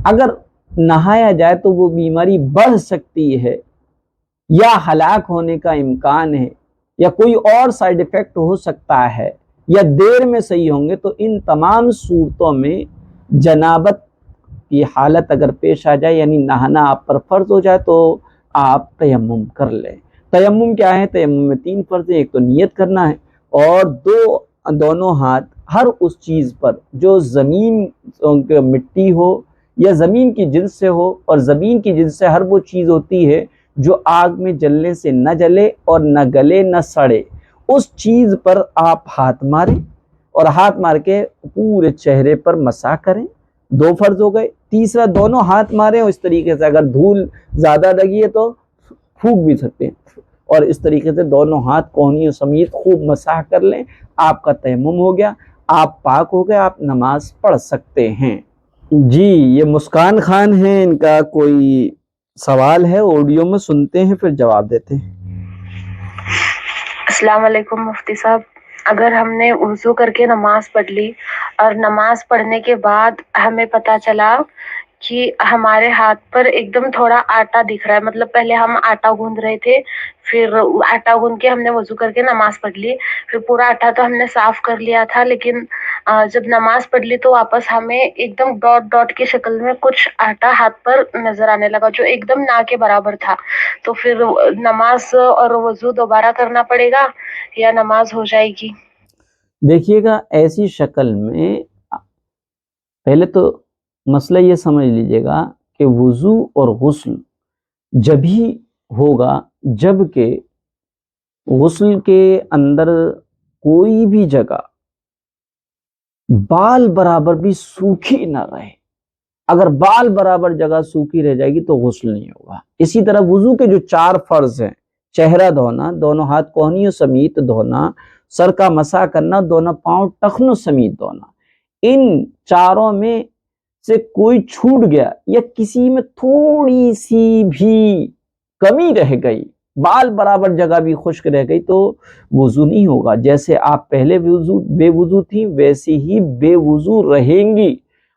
اگر نہایا جائے تو وہ بیماری بڑھ سکتی ہے یا ہلاک ہونے کا امکان ہے یا کوئی اور سائیڈ ایفیکٹ ہو سکتا ہے یا دیر میں صحیح ہوں گے، تو ان تمام صورتوں میں جنابت کی حالت اگر پیش آ جائے یعنی نہانا آپ پر فرض ہو جائے تو آپ تیمم کر لیں۔ تیمم کیا ہے؟ تیمم میں 3 فرض ہیں، ایک تو نیت کرنا ہے اور دونوں ہاتھ ہر اس چیز پر جو زمین مٹی ہو یا زمین کی جنس سے ہو، اور زمین کی جنس سے ہر وہ چیز ہوتی ہے جو آگ میں جلنے سے نہ جلے اور نہ گلے نہ سڑے، اس چیز پر آپ ہاتھ ماریں اور ہاتھ مار کے پورے چہرے پر مسح کریں۔ 2 فرض ہو گئے۔ تیسرا، دونوں ہاتھ ماریں اور اس طریقے سے اگر دھول زیادہ لگی ہے تو پھونک بھی سکتے ہیں، اور اس طریقے سے دونوں ہاتھ کوہنیوں سمیت خوب مسح کر لیں، آپ کا تیمم ہو گیا، آپ پاک ہو گئے، آپ نماز پڑھ سکتے ہیں۔ جی یہ مسکان خان ہیں، ان کا کوئی سوال ہے آڈیو میں سنتے ہیں پھر جواب دیتے ہیں۔ السلام علیکم مفتی صاحب، اگر ہم نے وضو کر کے نماز پڑھ لی اور نماز پڑھنے کے بعد ہمیں پتہ چلا کہ ہمارے ہاتھ پر ایک دم تھوڑا آٹا دکھ رہا ہے، مطلب پہلے ہم آٹا گوندھ رہے تھے، پھر آٹا گوندھ کے ہم نے وضو کر کے نماز پڑھ لی، پھر پورا آٹا تو ہم نے صاف کر لیا تھا، لیکن جب نماز پڑھ لی تو واپس ہمیں ایک دم ڈاٹ ڈاٹ کی شکل میں کچھ آٹا ہاتھ پر نظر آنے لگا جو ایک دم نہ کے برابر تھا، تو پھر نماز اور وضو دوبارہ کرنا پڑے گا یا نماز ہو جائے گی؟ دیکھیے گا ایسی شکل میں پہلے تو مسئلہ یہ سمجھ لیجئے گا کہ وضو اور غسل جبھی ہوگا جب کہ غسل کے اندر کوئی بھی جگہ بال برابر بھی سوکھی نہ رہے، اگر بال برابر جگہ سوکھی رہ جائے گی تو غسل نہیں ہوگا۔ اسی طرح وضو کے جو 4 فرض ہیں، چہرہ دھونا، دونوں ہاتھ کوہنیوں سمیت دھونا، سر کا مسح کرنا، دونوں پاؤں ٹخنوں سمیت دھونا، ان چاروں میں سے کوئی چھوٹ گیا یا کسی میں تھوڑی سی بھی کمی رہ گئی، بال برابر جگہ بھی خشک رہ گئی تو وضو نہیں ہوگا۔ جیسے آپ پہلے بے وضو تھی ویسی ہی بے وضو رہیں گی،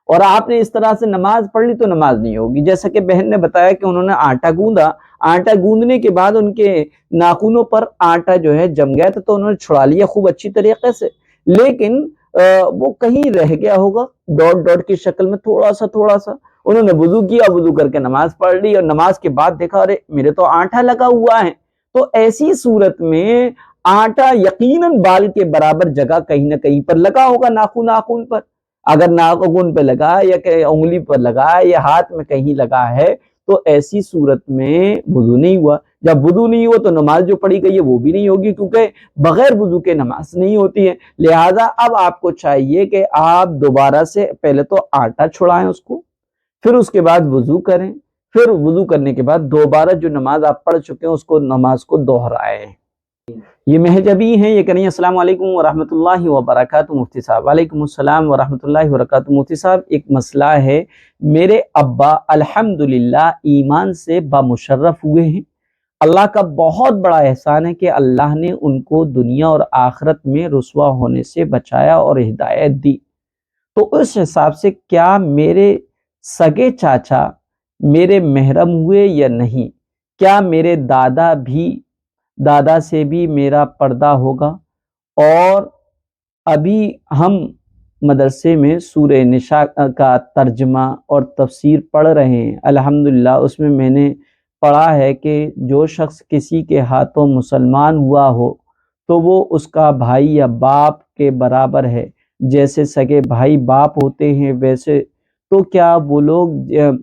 اور آپ نے اس طرح سے نماز پڑھ لی تو نماز نہیں ہوگی۔ جیسا کہ بہن نے بتایا کہ انہوں نے آٹا گوندھا، آٹا گوندھنے کے بعد ان کے ناخنوں پر آٹا جو ہے جم گیا تھا تو انہوں نے چھڑا لیا خوب اچھی طریقے سے، لیکن وہ کہیں رہ گیا ہوگا ڈاٹ ڈاٹ کی شکل میں تھوڑا سا انہوں نے وضو کیا، وضو کر کے نماز پڑھ لی اور نماز کے بعد دیکھا ارے میرے تو آٹا لگا ہوا ہے، تو ایسی صورت میں آٹا یقیناً بال کے برابر جگہ کہیں نہ کہیں پر لگا ہوگا، ناخن پر، اگر ناخن پہ لگا یا انگلی پر لگا یا ہاتھ میں کہیں لگا ہے تو ایسی صورت میں وضو نہیں ہوا۔ جب وضو نہیں ہوا تو نماز جو پڑھی گئی ہے وہ بھی نہیں ہوگی، کیونکہ بغیر وضو کے نماز نہیں ہوتی ہے۔ لہٰذا اب آپ کو چاہیے کہ آپ دوبارہ سے پہلے تو آٹا چھڑائیں اس کو، پھر اس کے بعد وضو کریں، پھر وضو کرنے کے بعد دوبارہ جو نماز آپ پڑھ چکے ہیں اس کو نماز کو دہرائیں۔ یہ مہجبی ہیں، یہ کہیں السلام علیکم ورحمۃ اللہ وبرکاتہ مفتی صاحب۔ وعلیکم السلام ورحمۃ اللہ وبرکاتہ مفتی صاحب، ایک مسئلہ ہے، میرے ابا الحمدللہ ایمان سے بامشرف ہوئے ہیں، اللہ کا بہت بڑا احسان ہے کہ اللہ نے ان کو دنیا اور آخرت میں رسوا ہونے سے بچایا اور ہدایت دی، تو اس حساب سے کیا میرے سگے چاچا میرے محرم ہوئے یا نہیں؟ کیا میرے دادا سے بھی میرا پردہ ہوگا؟ اور ابھی ہم مدرسے میں سورہ نساء کا ترجمہ اور تفسیر پڑھ رہے ہیں، الحمدللہ اس میں میں نے پڑھا ہے کہ جو شخص کسی کے ہاتھوں مسلمان ہوا ہو تو وہ اس کا بھائی یا باپ کے برابر ہے، جیسے سگے بھائی باپ ہوتے ہیں ویسے، تو کیا وہ لوگ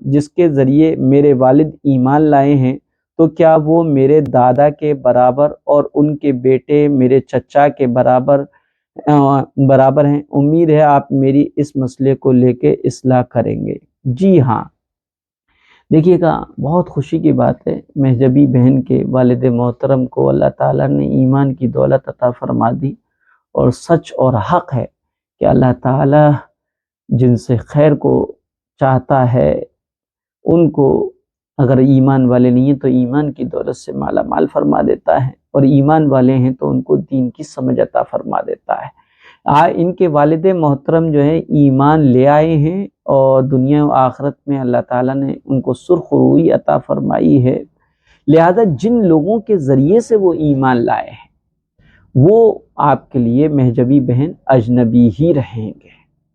جس کے ذریعے میرے والد ایمان لائے ہیں تو کیا وہ میرے دادا کے برابر اور ان کے بیٹے میرے چچا کے برابر ہیں؟ امید ہے آپ میری اس مسئلے کو لے کے اصلاح کریں گے۔ جی ہاں، دیکھیے گا بہت خوشی کی بات ہے، مہجبی بہن کے والد محترم کو اللہ تعالیٰ نے ایمان کی دولت عطا فرما دی، اور سچ اور حق ہے کہ اللہ تعالیٰ جن سے خیر کو چاہتا ہے ان کو اگر ایمان والے نہیں ہیں تو ایمان کی دولت سے مالا مال فرما دیتا ہے، اور ایمان والے ہیں تو ان کو دین کی سمجھ عطا فرما دیتا ہے۔ ان کے والد محترم جو ہے ایمان لے آئے ہیں، اور دنیا و آخرت میں اللہ تعالیٰ نے ان کو سرخ روئی عطا فرمائی ہے، لہذا جن لوگوں کے ذریعے سے وہ ایمان لائے ہیں وہ آپ کے لیے مہجبی بہن اجنبی ہی رہیں گے۔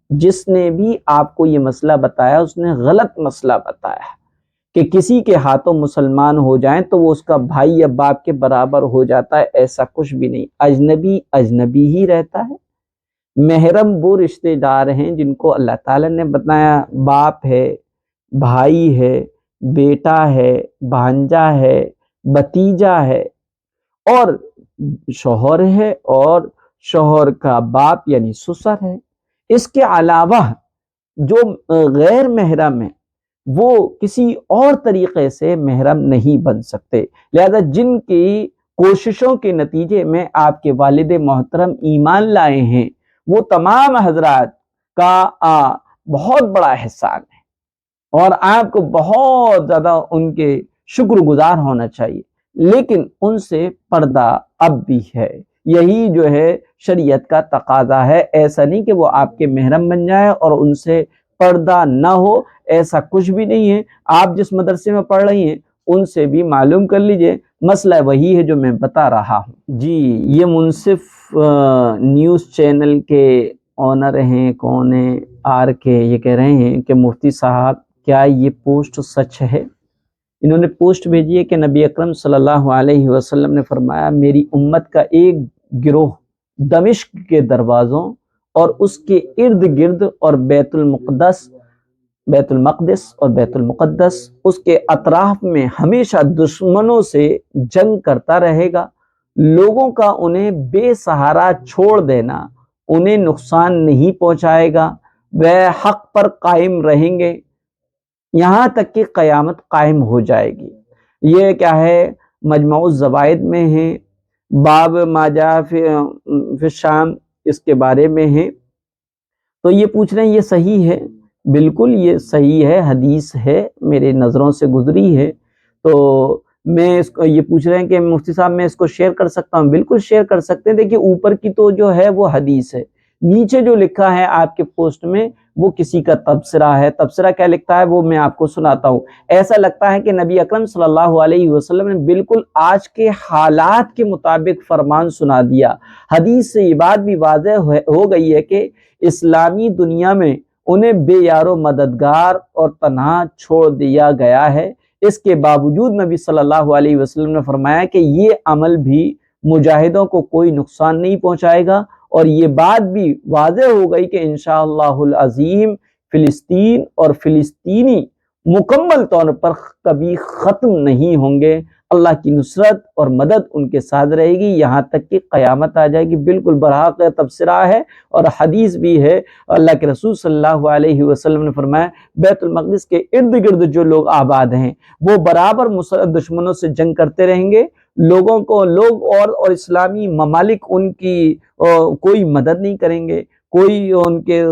جس نے بھی آپ کو یہ مسئلہ بتایا اس نے غلط مسئلہ بتایا کہ کسی کے ہاتھوں مسلمان ہو جائیں تو وہ اس کا بھائی یا باپ کے برابر ہو جاتا ہے، ایسا کچھ بھی نہیں۔ اجنبی اجنبی ہی رہتا ہے۔ محرم وہ رشتے دار ہیں جن کو اللہ تعالیٰ نے بتایا، باپ ہے، بھائی ہے، بیٹا ہے، بھانجا ہے، بھتیجا ہے، اور شوہر ہے، اور شوہر کا باپ یعنی سسر ہے۔ اس کے علاوہ جو غیر محرم ہے وہ کسی اور طریقے سے محرم نہیں بن سکتے، لہذا جن کی کوششوں کے نتیجے میں آپ کے والد محترم ایمان لائے ہیں وہ تمام حضرات کا بہت بڑا احسان ہے، اور آپ کو بہت زیادہ ان کے شکر گزار ہونا چاہیے، لیکن ان سے پردہ اب بھی ہے۔ یہی جو ہے شریعت کا تقاضا ہے، ایسا نہیں کہ وہ آپ کے محرم بن جائے اور ان سے پردہ نہ ہو، ایسا کچھ بھی نہیں ہے۔ آپ جس مدرسے میں پڑھ رہی ہیں ان سے بھی معلوم کر لیجئے، مسئلہ وہی ہے جو میں بتا رہا ہوں۔ جی، یہ منصف نیوز چینل کے آنر ہیں، کون ہیں، آر کے، یہ کہہ رہے ہیں کہ مفتی صاحب کیا یہ پوسٹ سچ ہے؟ انہوں نے پوسٹ بھیجی ہے کہ نبی اکرم صلی اللہ علیہ وسلم نے فرمایا، میری امت کا ایک گروہ دمشق کے دروازوں اور اس کے ارد گرد اور بیت المقدس اور بیت المقدس اس کے اطراف میں ہمیشہ دشمنوں سے جنگ کرتا رہے گا۔ لوگوں کا انہیں بے سہارا چھوڑ دینا انہیں نقصان نہیں پہنچائے گا، وہ حق پر قائم رہیں گے یہاں تک کہ قیامت قائم ہو جائے گی۔ یہ کیا ہے، مجموع الزوائد میں ہے، باب ما جاء فی الشام اس کے بارے میں ہے۔ تو یہ پوچھ رہے ہیں یہ صحیح ہے؟ بالکل یہ صحیح ہے، حدیث ہے، میرے نظروں سے گزری ہے۔ تو میں اس کو یہ پوچھ رہے ہیں کہ مفتی صاحب میں اس کو شیئر کر سکتا ہوں؟ بالکل شیئر کر سکتے ہیں۔ دیکھیے اوپر کی تو جو ہے وہ حدیث ہے، نیچے جو لکھا ہے آپ کے پوسٹ میں وہ کسی کا تبصرہ ہے۔ تبصرہ کیا لکھتا ہے وہ میں آپ کو سناتا ہوں۔ ایسا لگتا ہے کہ نبی اکرم صلی اللہ علیہ وسلم نے بالکل آج کے حالات کے مطابق فرمان سنا دیا۔ حدیث سے یہ بات بھی واضح ہو گئی ہے کہ اسلامی دنیا میں انہیں بے یار و مددگار اور تنہا چھوڑ دیا گیا ہے۔ اس کے باوجود نبی صلی اللہ علیہ وسلم نے فرمایا کہ یہ عمل بھی مجاہدوں کو کوئی نقصان نہیں پہنچائے گا، اور یہ بات بھی واضح ہو گئی کہ انشاءاللہ العظیم فلسطین اور فلسطینی مکمل طور پر کبھی ختم نہیں ہوں گے۔ اللہ کی نصرت اور مدد ان کے ساتھ رہے گی یہاں تک کہ قیامت آ جائے گی۔ بالکل برحق تبصرہ ہے اور حدیث بھی ہے۔ اللہ کے رسول صلی اللہ علیہ وسلم نے فرمایا بیت المقدس کے ارد گرد جو لوگ آباد ہیں وہ برابر دشمنوں سے جنگ کرتے رہیں گے، لوگ اور اسلامی ممالک ان کی کوئی مدد نہیں کریں گے، کوئی ان کے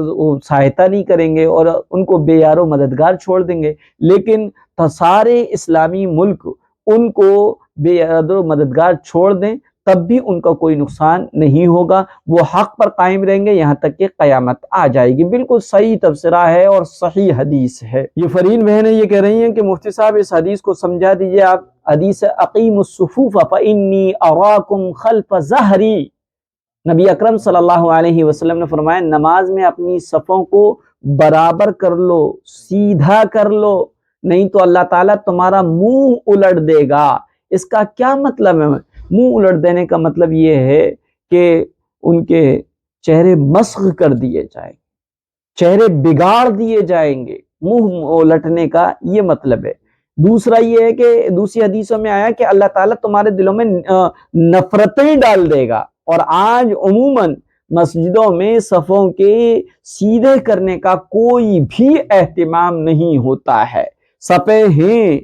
سہایتا نہیں کریں گے اور ان کو بے یار و مددگار چھوڑ دیں گے، لیکن سارے اسلامی ملک ان کو بے یار و مددگار چھوڑ دیں تب بھی ان کا کوئی نقصان نہیں ہوگا، وہ حق پر قائم رہیں گے یہاں تک کہ قیامت آ جائے گی۔ بالکل صحیح تبصرہ ہے اور صحیح حدیث ہے۔ یہ فرین بہنیں یہ کہہ رہی ہیں کہ مفتی صاحب اس حدیث کو سمجھا دیجئے آپ۔ حدیث اقیم الصفوف فانی اراکم خلف ظہری، نبی اکرم صلی اللہ علیہ وسلم نے فرمایا نماز میں اپنی صفوں کو برابر کر لو، سیدھا کر لو، نہیں تو اللہ تعالیٰ تمہارا منہ الٹ دے گا۔ اس کا کیا مطلب ہے؟ منہ الٹ دینے کا مطلب یہ ہے کہ ان کے چہرے مسخ کر دیے جائیں گے، چہرے بگاڑ دیے جائیں گے، منہ الٹنے کا یہ مطلب ہے۔ دوسرا یہ ہے کہ دوسری حدیثوں میں آیا کہ اللہ تعالیٰ تمہارے دلوں میں نفرتیں ڈال دے گا، اور آج عموماً مسجدوں میں صفوں کے سیدھے کرنے کا کوئی بھی اہتمام نہیں ہوتا ہے۔ صفیں ہیں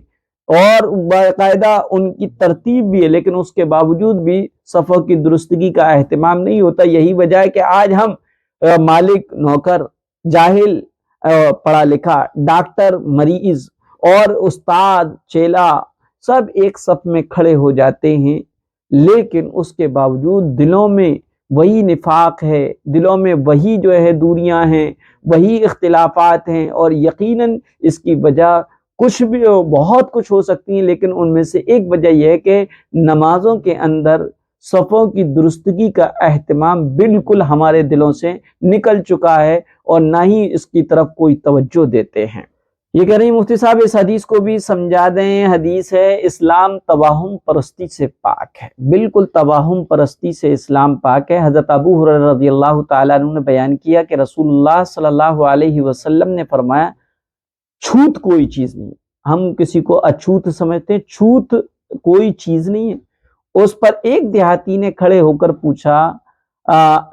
اور باقاعدہ ان کی ترتیب بھی ہے، لیکن اس کے باوجود بھی صفوں کی درستگی کا اہتمام نہیں ہوتا۔ یہی وجہ ہے کہ آج ہم مالک نوکر، جاہل پڑھا لکھا، ڈاکٹر مریض اور استاد چیلا سب ایک صف میں کھڑے ہو جاتے ہیں، لیکن اس کے باوجود دلوں میں وہی نفاق ہے، دلوں میں وہی جو ہے دوریاں ہیں، وہی اختلافات ہیں، اور یقیناً اس کی وجہ کچھ بھی بہت کچھ ہو سکتی ہیں، لیکن ان میں سے ایک وجہ یہ ہے کہ نمازوں کے اندر صفوں کی درستگی کا اہتمام بالکل ہمارے دلوں سے نکل چکا ہے، اور نہ ہی اس کی طرف کوئی توجہ دیتے ہیں۔ یہ کہہ رہے ہیں مفتی صاحب اس حدیث کو بھی سمجھا دیں۔ حدیث ہے اسلام توہم پرستی سے پاک ہے، بالکل توہم پرستی سے اسلام پاک ہے۔ حضرت ابو ہریرہ رضی اللہ تعالیٰ عنہ نے بیان کیا کہ رسول اللہ صلی اللہ علیہ وسلم نے فرمایا چھوت کوئی چیز نہیں ہے۔ ہم کسی کو اچھوت سمجھتے ہیں، چھوت کوئی چیز نہیں ہے۔ اس پر ایک دیہاتی نے کھڑے ہو کر پوچھا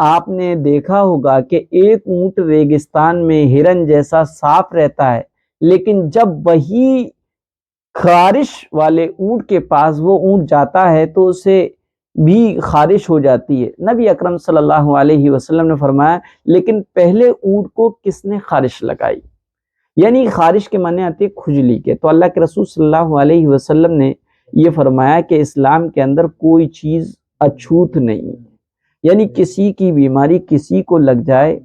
آپ نے دیکھا ہوگا کہ ایک اونٹ ریگستان میں ہرن جیسا صاف رہتا ہے، لیکن جب وہی خارش والے اونٹ کے پاس وہ اونٹ جاتا ہے تو اسے بھی خارش ہو جاتی ہے۔ نبی اکرم صلی اللہ علیہ وسلم نے فرمایا لیکن پہلے اونٹ کو کس نے خارش لگائی؟ یعنی خارش کے معنی آتے کھجلی کے۔ تو اللہ کے رسول صلی اللہ علیہ وسلم نے یہ فرمایا کہ اسلام کے اندر کوئی چیز اچھوت نہیں، یعنی کسی کی بیماری کسی کو لگ جائے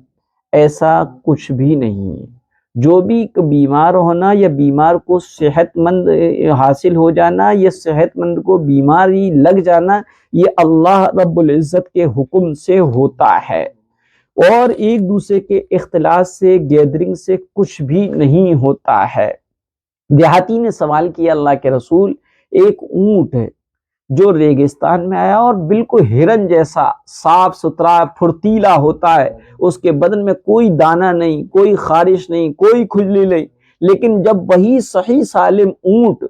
ایسا کچھ بھی نہیں ہے۔ جو بھی بیمار ہونا یا بیمار کو صحت مند حاصل ہو جانا یا صحت مند کو بیماری لگ جانا، یہ اللہ رب العزت کے حکم سے ہوتا ہے، اور ایک دوسرے کے اختلاط سے گیدرنگ سے کچھ بھی نہیں ہوتا ہے۔ دیہاتی نے سوال کیا اللہ کے رسول ایک اونٹ ہے جو ریگستان میں آیا اور بالکل ہرن جیسا صاف ستھرا پھرتیلا ہوتا ہے، اس کے بدن میں کوئی دانہ نہیں، کوئی خارش نہیں، کوئی کھجلی نہیں، لیکن جب وہی صحیح سالم اونٹ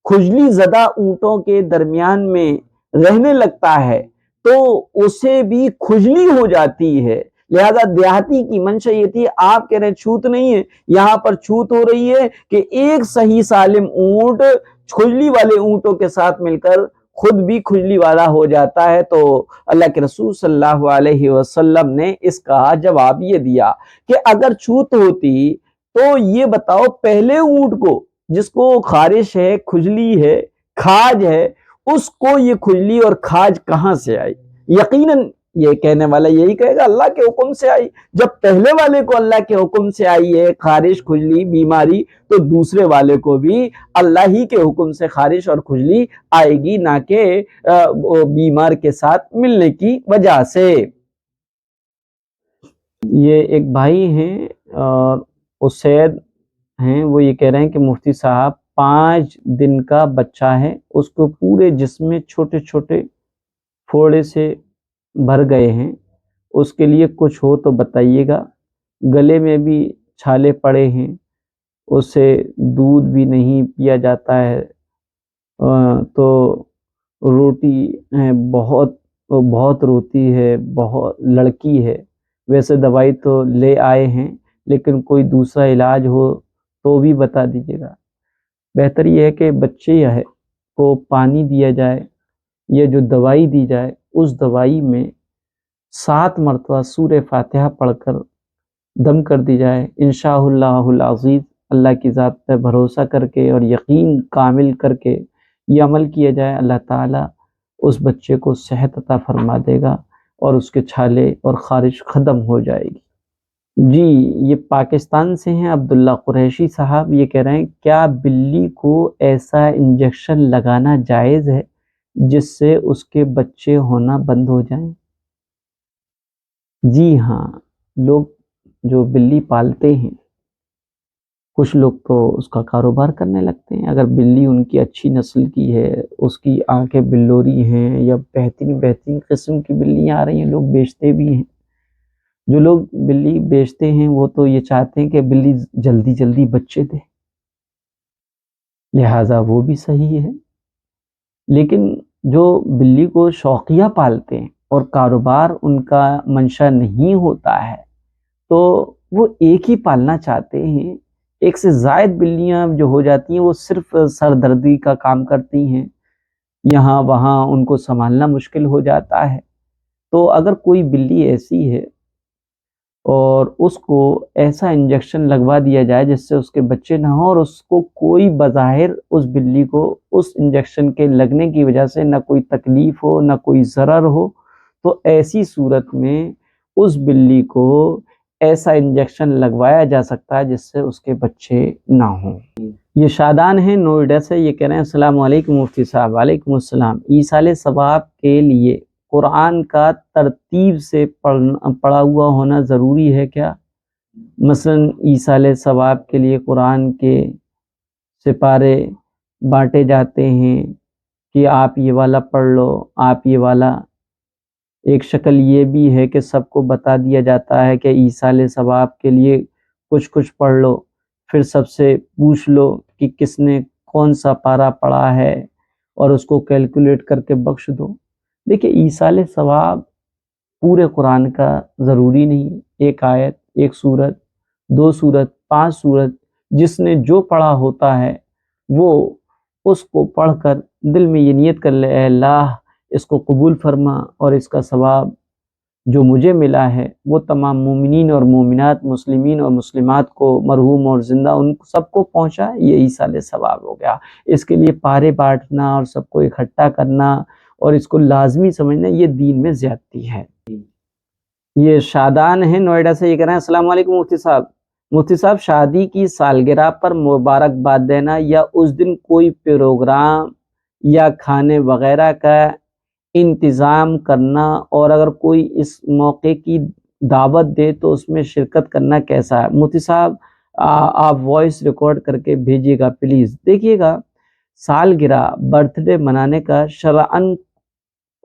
کھجلی زدہ اونٹوں کے درمیان میں رہنے لگتا ہے تو اسے بھی کھجلی ہو جاتی ہے۔ لہذا دیہاتی کی منشا یہ تھی آپ کہہ رہے ہیں چھوت نہیں ہے، یہاں پر چھوت ہو رہی ہے کہ ایک صحیح سالم اونٹ کھجلی والے اونٹوں کے ساتھ مل کر خود بھی کھجلی والا ہو جاتا ہے۔ تو اللہ کے رسول صلی اللہ علیہ وسلم نے اس کا جواب یہ دیا کہ اگر چھوت ہوتی تو یہ بتاؤ پہلے اونٹ کو جس کو خارش ہے، کھجلی ہے، کھاج ہے، اس کو یہ کھجلی اور کھاج کہاں سے آئی؟ یقیناً یہ کہنے والا یہی کہے گا اللہ کے حکم سے آئی۔ جب پہلے والے کو اللہ کے حکم سے آئی ہے خارش، کھجلی، بیماری، تو دوسرے والے کو بھی اللہ ہی کے حکم سے خارش اور کھجلی آئے گی، نہ کہ بیمار کے ساتھ ملنے کی وجہ سے۔ یہ ایک بھائی ہیں اور اسید ہیں، وہ یہ کہہ رہے ہیں کہ مفتی صاحب 5 دن کا بچہ ہے، اس کو پورے جسم میں چھوٹے چھوٹے پھوڑے سے بھر گئے ہیں، اس کے لیے کچھ ہو تو بتائیے گا۔ گلے میں بھی چھالے پڑے ہیں، اسے دودھ بھی نہیں پیا جاتا ہے، تو روٹی بہت روتی ہے، بہت لڑکی ہے۔ ویسے دوائی تو لے آئے ہیں لیکن کوئی دوسرا علاج ہو تو بھی بتا دیجیے گا۔ بہتر یہ ہے کہ بچے کو پانی دیا جائے یا جو دوائی دی جائے اس دوائی میں 7 مرتبہ سورہ فاتحہ پڑھ کر دم کر دی جائے۔ انشاءاللہ العزیز اللہ کی ذات پہ بھروسہ کر کے اور یقین کامل کر کے یہ عمل کیا جائے، اللہ تعالیٰ اس بچے کو صحت عطا فرما دے گا اور اس کے چھالے اور خارش ختم ہو جائے گی۔ جی یہ پاکستان سے ہیں عبداللہ قریشی صاحب، یہ کہہ رہے ہیں کیا بلی کو ایسا انجیکشن لگانا جائز ہے جس سے اس کے بچے ہونا بند ہو جائیں؟ جی ہاں، لوگ جو بلی پالتے ہیں کچھ لوگ تو اس کا کاروبار کرنے لگتے ہیں۔ اگر بلی ان کی اچھی نسل کی ہے، اس کی آنکھیں بلوری ہیں یا بہترین قسم کی بلیاں آ رہی ہیں، لوگ بیچتے بھی ہیں۔ جو لوگ بلی بیچتے ہیں وہ تو یہ چاہتے ہیں کہ بلی جلدی جلدی بچے دے، لہٰذا وہ بھی صحیح ہے۔ لیکن جو بلی کو شوقیہ پالتے ہیں اور کاروبار ان کا منشا نہیں ہوتا ہے تو وہ ایک ہی پالنا چاہتے ہیں، ایک سے زائد بلیاں جو ہو جاتی ہیں وہ صرف سر دردی کا کام کرتی ہیں، یہاں وہاں ان کو سنبھالنا مشکل ہو جاتا ہے۔ تو اگر کوئی بلی ایسی ہے اور اس کو ایسا انجیکشن لگوا دیا جائے جس سے اس کے بچے نہ ہوں، اور اس کو کوئی بظاہر اس بلی کو اس انجیکشن کے لگنے کی وجہ سے نہ کوئی تکلیف ہو نہ کوئی ضرر ہو، تو ایسی صورت میں اس بلی کو ایسا انجیکشن لگوایا جا سکتا ہے جس سے اس کے بچے نہ ہوں۔ یہ شادان ہیں نوئیڈا سے، یہ کہہ رہے ہیں السلام علیکم مفتی صاحب۔ وعلیکم السلام۔ ایصال ثواب کے لیے قرآن کا ترتیب سے پڑھا ہوا ہونا ضروری ہے کیا؟ مثلا ایصال ثواب کے لیے قرآن کے سپارے بانٹے جاتے ہیں کہ آپ یہ والا پڑھ لو، آپ یہ والا۔ ایک شکل یہ بھی ہے کہ سب کو بتا دیا جاتا ہے کہ ایصال ثواب کے لیے کچھ پڑھ لو، پھر سب سے پوچھ لو کہ کس نے کون سا پارہ پڑھا ہے اور اس کو کیلکولیٹ کر کے بخش دو۔ دیکھیں ایصال ثواب پورے قرآن کا ضروری نہیں، ایک آیت، ایک سورت، 2 سورت، 5 سورت، جس نے جو پڑھا ہوتا ہے وہ اس کو پڑھ کر دل میں یہ نیت کر لے، اے اللہ اس کو قبول فرما اور اس کا ثواب جو مجھے ملا ہے وہ تمام مومنین اور مومنات، مسلمین اور مسلمات کو، مرحوم اور زندہ، ان سب کو پہنچا۔ یہ ایصال ثواب ہو گیا۔ اس کے لیے پارے بانٹنا اور سب کو اکٹھا کرنا اور اس کو لازمی سمجھنا، یہ دین میں زیادتی ہے۔ یہ شادان ہیں نوئیڈا سے، یہ کہہ رہے ہیں السلام علیکم مفتی صاحب۔ مفتی صاحب شادی کی سالگرہ پر مبارکباد دینا یا اس دن کوئی پروگرام یا کھانے وغیرہ کا انتظام کرنا، اور اگر کوئی اس موقع کی دعوت دے تو اس میں شرکت کرنا کیسا ہے؟ مفتی صاحب آپ وائس ریکارڈ کر کے بھیجیے گا پلیز۔ دیکھیے گا، سالگرہ برتھ ڈے منانے کا شرعاً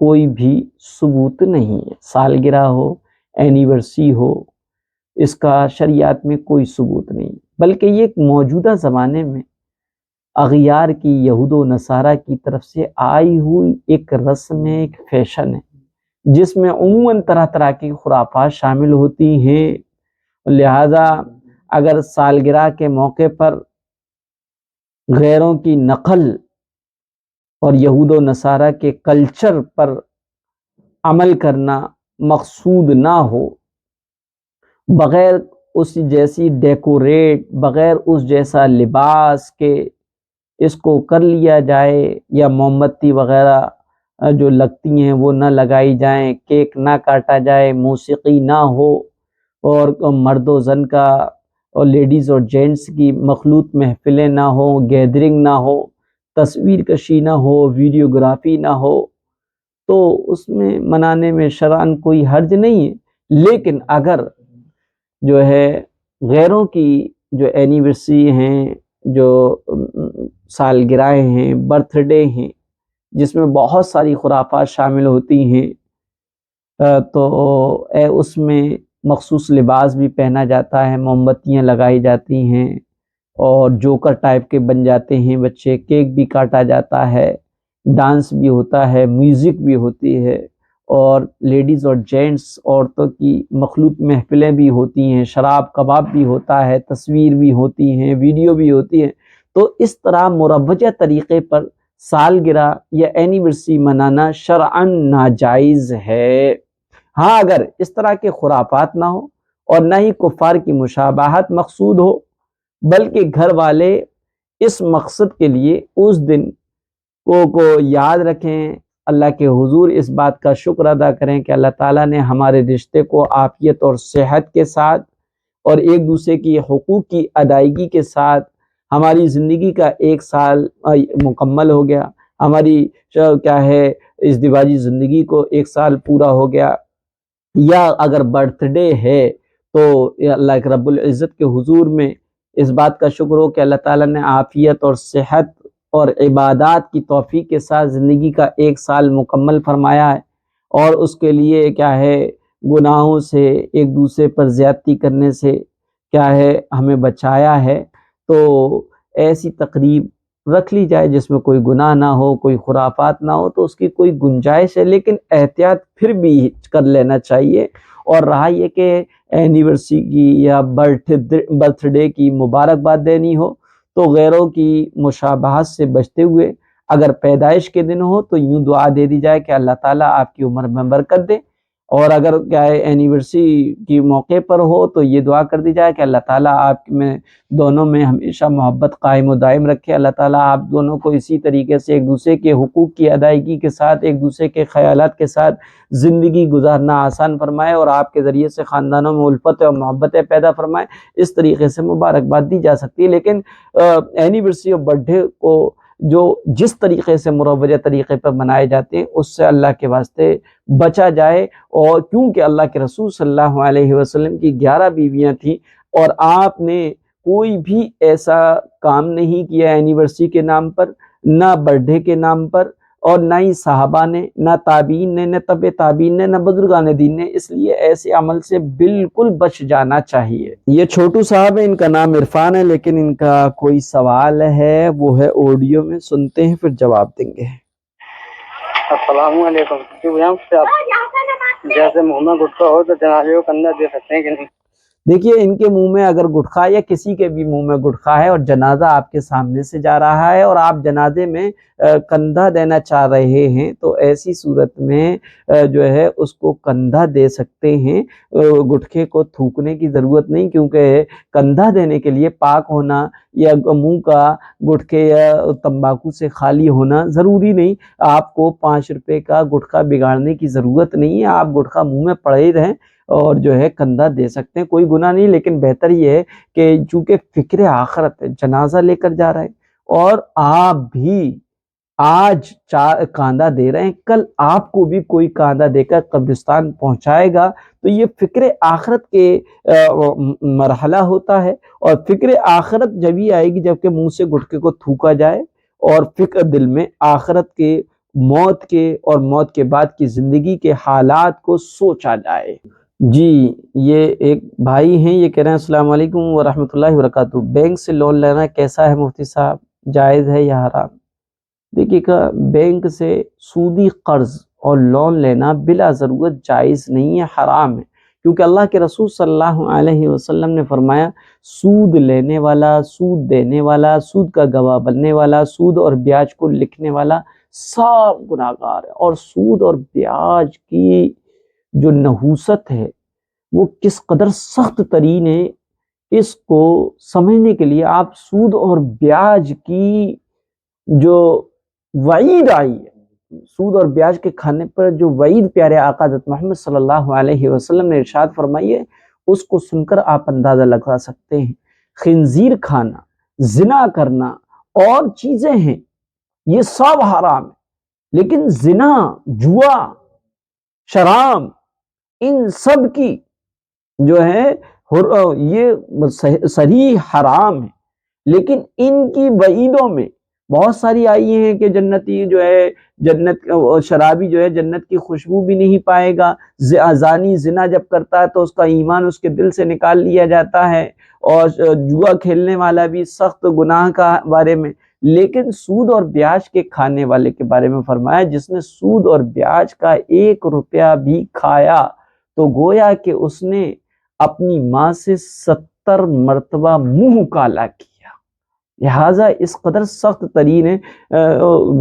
کوئی بھی ثبوت نہیں ہے۔ سالگرہ ہو، اینیورسری ہو، اس کا شریعت میں کوئی ثبوت نہیں، بلکہ یہ ایک موجودہ زمانے میں اغیار کی، یہود و نصارہ کی طرف سے آئی ہوئی ایک رسم ہے، ایک فیشن ہے، جس میں عموماً طرح طرح کی خرافات شامل ہوتی ہیں۔ لہذا اگر سالگرہ کے موقع پر غیروں کی نقل اور یہود و نصارہ کے کلچر پر عمل کرنا مقصود نہ ہو، بغیر اس جیسی ڈیکوریٹ، بغیر اس جیسا لباس کے اس کو کر لیا جائے، یا موم بتی وغیرہ جو لگتی ہیں وہ نہ لگائی جائیں، کیک نہ کاٹا جائے، موسیقی نہ ہو، اور مرد و زن کا اور لیڈیز اور جینٹس کی مخلوط محفلیں نہ ہوں، گیدرنگ نہ ہو، تصویر کشی نہ ہو، ویڈیوگرافی نہ ہو، تو اس میں منانے میں شرعاً کوئی حرج نہیں ہے۔ لیکن اگر جو ہے غیروں کی جو اینیورسری ہیں، جو سالگرہیں ہیں، برتھ ڈے ہیں، جس میں بہت ساری خرافات شامل ہوتی ہیں، تو اس میں مخصوص لباس بھی پہنا جاتا ہے، موم بتیاں لگائی جاتی ہیں، اور جوکر ٹائپ کے بن جاتے ہیں بچے، کیک بھی کاٹا جاتا ہے، ڈانس بھی ہوتا ہے، میوزک بھی ہوتی ہے، اور لیڈیز اور جینٹس عورتوں کی مخلوط محفلیں بھی ہوتی ہیں، شراب کباب بھی ہوتا ہے، تصویر بھی ہوتی ہیں، ویڈیو بھی ہوتی ہے۔ تو اس طرح مروجہ طریقے پر سالگرہ یا اینیورسری منانا شرعاً ناجائز ہے۔ ہاں اگر اس طرح کے خرافات نہ ہو اور نہ ہی کفار کی مشابہت مقصود ہو، بلکہ گھر والے اس مقصد کے لیے اس دن کو یاد رکھیں، اللہ کے حضور اس بات کا شکر ادا کریں کہ اللہ تعالیٰ نے ہمارے رشتے کو عافیت اور صحت کے ساتھ اور ایک دوسرے کی حقوق کی ادائیگی کے ساتھ، ہماری زندگی کا 1 سال مکمل ہو گیا، ہماری کیا ہے ازدواجی زندگی کو 1 سال پورا ہو گیا، یا اگر برتھ ڈے ہے تو اللہ کے رب العزت کے حضور میں اس بات کا شکر ہو کہ اللہ تعالیٰ نے عافیت اور صحت اور عبادات کی توفیق کے ساتھ زندگی کا 1 سال مکمل فرمایا ہے، اور اس کے لیے کیا ہے گناہوں سے، ایک دوسرے پر زیادتی کرنے سے کیا ہے ہمیں بچایا ہے۔ تو ایسی تقریب رکھ لی جائے جس میں کوئی گناہ نہ ہو، کوئی خرافات نہ ہو، تو اس کی کوئی گنجائش ہے، لیکن احتیاط پھر بھی کر لینا چاہیے۔ اور رہا یہ کہ اینیورسری کی یا برتھ ڈے کی مبارکباد دینی ہو تو غیروں کی مشابہت سے بچتے ہوئے، اگر پیدائش کے دن ہو تو یوں دعا دے دی جائے کہ اللہ تعالیٰ آپ کی عمر میں برکت دے، اور اگر کیا ہے اینیورسری کی موقع پر ہو تو یہ دعا کر دی جائے کہ اللہ تعالیٰ آپ میں دونوں میں ہمیشہ محبت قائم و دائم رکھے، اللہ تعالیٰ آپ دونوں کو اسی طریقے سے ایک دوسرے کے حقوق کی ادائیگی کے ساتھ، ایک دوسرے کے خیالات کے ساتھ زندگی گزارنا آسان فرمائے، اور آپ کے ذریعے سے خاندانوں میں الفت اور محبتیں پیدا فرمائے۔ اس طریقے سے مبارکباد دی جا سکتی ہے، لیکن اینیورسری اور برتھ ڈے کو جو جس طریقے سے مروجہ طریقے پر منائے جاتے ہیں اس سے اللہ کے واسطے بچا جائے، اور کیونکہ اللہ کے رسول صلی اللہ علیہ وسلم کی 11 بیویاں تھیں، اور آپ نے کوئی بھی ایسا کام نہیں کیا اینیورسری کے نام پر، نہ برتھ ڈے کے نام پر، اور نہ ہی صحابہ نے، نہ تابعین نے، نہ تبع تابعین نے، نہ بزرگان دین نے، اس لیے ایسے عمل سے بالکل بچ جانا چاہیے۔ یہ چھوٹو صاحب ہے، ان کا نام عرفان ہے، لیکن ان کا کوئی سوال ہے وہ ہے آڈیو میں، سنتے ہیں پھر جواب دیں گے۔ السلام علیکم سے آپ جیسے منہ میں گٹکا ہو تو جنازے کو کندھا دے سکتے ہیں کہ نہیں؟ دیکھیے ان کے منہ میں اگر گٹکا یا کسی کے بھی منہ میں گٹکا ہے اور جنازہ آپ کے سامنے سے جا رہا ہے اور آپ جنازے میں کندھا دینا چاہ رہے ہیں تو ایسی صورت میں جو ہے اس کو کندھا دے سکتے ہیں، گٹکے کو تھوکنے کی ضرورت نہیں، کیونکہ کندھا دینے کے لیے پاک ہونا یا منہ کا گٹکے یا تمباکو سے خالی ہونا ضروری نہیں۔ آپ کو 5 روپے کا گٹکا بگاڑنے کی ضرورت نہیں ہے، آپ گٹکا منہ میں پڑے ہی رہیں اور جو ہے کندھا دے سکتے ہیں، کوئی گناہ نہیں۔ لیکن بہتر یہ ہے کہ چونکہ فکر آخرت ہے، جنازہ لے کر جا رہے ہیں اور آپ بھی آج کاندھا دے رہے ہیں، کل آپ کو بھی کوئی کاندھا دے کر قبرستان پہنچائے گا، تو یہ فکر آخرت کے مرحلہ ہوتا ہے، اور فکر آخرت جب ہی آئے گی جب کہ منہ سے گٹکے کو تھوکا جائے اور فکر دل میں آخرت کے، موت کے اور موت کے بعد کی زندگی کے حالات کو سوچا جائے۔ جی یہ ایک بھائی ہیں، یہ کہہ رہے ہیں السلام علیکم ورحمۃ اللہ وبرکاتہ، بینک سے لون لینا کیسا ہے مفتی صاحب، جائز ہے یا حرام؟ دیکھیے کہ بینک سے سودی قرض اور لون لینا بلا ضرورت جائز نہیں ہے، حرام ہے، کیونکہ اللہ کے رسول صلی اللہ علیہ وسلم نے فرمایا سود لینے والا، سود دینے والا، سود کا گواہ بننے والا، سود اور بیاج کو لکھنے والا سب گناہگار ہے۔ اور سود اور بیاج کی جو نحوست ہے وہ کس قدر سخت ترین ہے، اس کو سمجھنے کے لیے آپ سود اور بیاج کی جو وعید آئی ہے، سود اور بیاج کے کھانے پر جو وعید پیارے آقا حضرت محمد صلی اللہ علیہ وسلم نے ارشاد فرمائی ہے، اس کو سن کر آپ اندازہ لگا سکتے ہیں۔ خنزیر کھانا، زنا کرنا اور چیزیں ہیں، یہ سب حرام ہے، لیکن زنا، جوا، شراب، ان سب کی جو ہے یہ صریح حرام ہے، لیکن ان کی وعیدوں میں بہت ساری آئی ہیں کہ جنتی جو ہے، جنت شرابی جو ہے جنت کی خوشبو بھی نہیں پائے گا، زانی زنا جب کرتا ہے تو اس کا ایمان اس کے دل سے نکال لیا جاتا ہے، اور جوا کھیلنے والا بھی سخت گناہ کا بارے میں۔ لیکن سود اور بیاج کے کھانے والے کے بارے میں فرمایا جس نے سود اور بیاج کا 1 روپیہ بھی کھایا تو گویا کہ اس نے اپنی ماں سے 70 مرتبہ منہ کالا کیا۔ لہٰذا اس قدر سخت ترین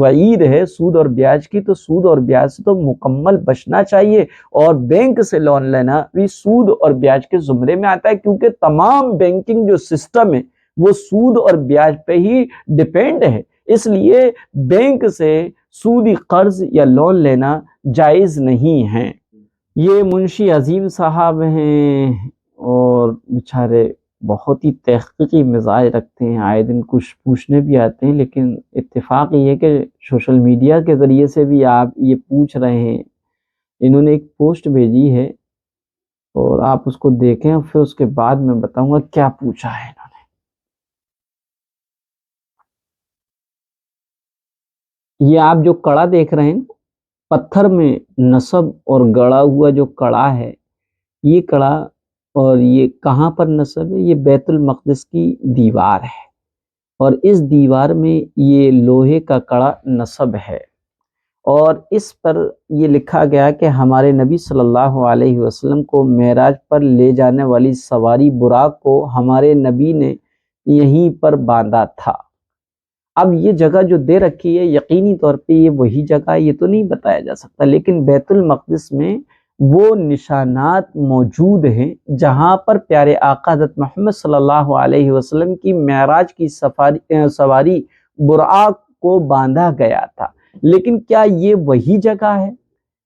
وعید ہے سود اور بیاج کی، تو سود اور بیاج سے تو مکمل بچنا چاہیے، اور بینک سے لون لینا بھی سود اور بیاج کے زمرے میں آتا ہے، کیونکہ تمام بینکنگ جو سسٹم ہے وہ سود اور بیاج پہ ہی ڈیپینڈ ہے، اس لیے بینک سے سودی قرض یا لون لینا جائز نہیں ہے۔ یہ منشی عظیم صاحب ہیں اور بیچارے بہت ہی تحقیقی مزاج رکھتے ہیں، آئے دن کچھ پوچھنے بھی آتے ہیں، لیکن اتفاق یہ ہے کہ سوشل میڈیا کے ذریعے سے بھی آپ یہ پوچھ رہے ہیں۔ انہوں نے ایک پوسٹ بھیجی ہے اور آپ اس کو دیکھیں، پھر اس کے بعد میں بتاؤں گا کیا پوچھا ہے انہوں نے۔ یہ آپ جو کڑا دیکھ رہے ہیں، پتھر میں نصب اور گڑا ہوا جو کڑا ہے، یہ کڑا اور یہ کہاں پر نصب ہے؟ یہ بیت المقدس کی دیوار ہے، اور اس دیوار میں یہ لوہے کا کڑا نصب ہے، اور اس پر یہ لکھا گیا کہ ہمارے نبی صلی اللہ علیہ وسلم کو معراج پر لے جانے والی سواری براق کو ہمارے نبی نے یہیں پر باندھا تھا۔ اب یہ جگہ جو دے رکھی ہے یقینی طور پہ یہ وہی جگہ ہے، یہ تو نہیں بتایا جا سکتا، لیکن بیت المقدس میں وہ نشانات موجود ہیں جہاں پر پیارے آقا حضرت محمد صلی اللہ علیہ وسلم کی معراج کی سواری براق کو باندھا گیا تھا، لیکن کیا یہ وہی جگہ ہے؟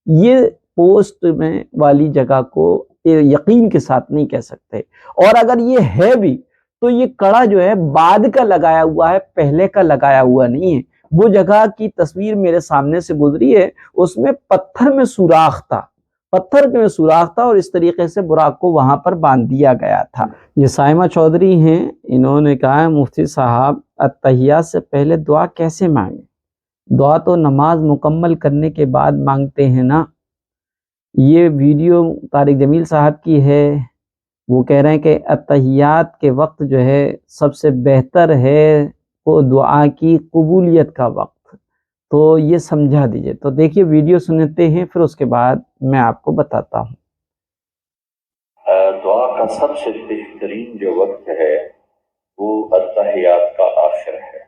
یہ پوسٹ میں والی جگہ کو یقین کے ساتھ نہیں کہہ سکتے، اور اگر یہ ہے بھی تو یہ کڑا جو ہے بعد کا لگایا ہوا ہے، پہلے کا لگایا ہوا نہیں ہے۔ وہ جگہ کی تصویر میرے سامنے سے گزری ہے، اس میں پتھر میں سوراخ تھا، اور اس طریقے سے براق کو وہاں پر باندھ دیا گیا تھا۔ یہ سائمہ چودھری ہیں، انہوں نے کہا ہے مفتی صاحب اتحیات سے پہلے دعا کیسے مانگیں؟ دعا تو نماز مکمل کرنے کے بعد مانگتے ہیں نا۔ یہ ویڈیو طارق جمیل صاحب کی ہے، وہ کہہ رہے ہیں کہ اتحیات کے وقت جو ہے سب سے بہتر ہے وہ دعا کی قبولیت کا وقت، تو یہ سمجھا دیجئے۔ تو دیکھیے ویڈیو سنتے ہیں، پھر اس کے بعد میں آپ کو بتاتا ہوں۔ دعا کا سب سے بہترین جو وقت ہے وہ اتحیات کا آخر ہے۔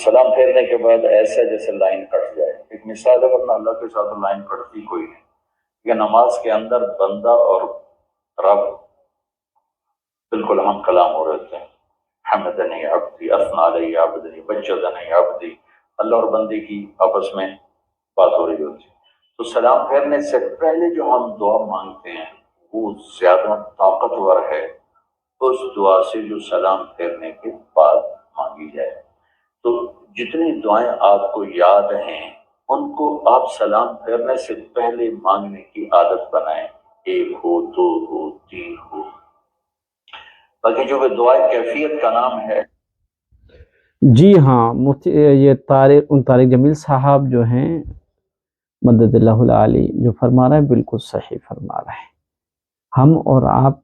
سلام پھیرنے کے بعد ایسا جیسے لائن کٹ جائے، ایک مثال ہے، ورنہ اللہ کے ساتھ لائن کٹتی کوئی نہیں۔ یہ نماز کے اندر بندہ اور رب بالکل ہم کلام ہو رہتے ہیں۔ حمدنی عبدی، اثنا علی عبدی، مجدنی عبدی، اللہ اور بندے کی آپس میں بات ہو رہی ہوتی ہے۔ تو سلام پھیرنے سے پہلے جو ہم دعا مانگتے ہیں وہ زیادہ طاقتور ہے اس دعا سے جو سلام پھیرنے کے بعد مانگی جائے۔ تو جتنی دعائیں آپ کو یاد ہیں ان کو آپ سلام پھیرنے سے پہلے مانگنے کی عادت بنائیں، 1 ہو، 2 ہو، 3 ہو۔ باقی جو کہ دعائیں کیفیت کا نام ہے۔ جی ہاں، یہ طارق جمیل صاحب جو ہیں مدد اللہ العالی جو فرما رہے ہیں بالکل صحیح فرما رہے ہیں۔ ہم اور آپ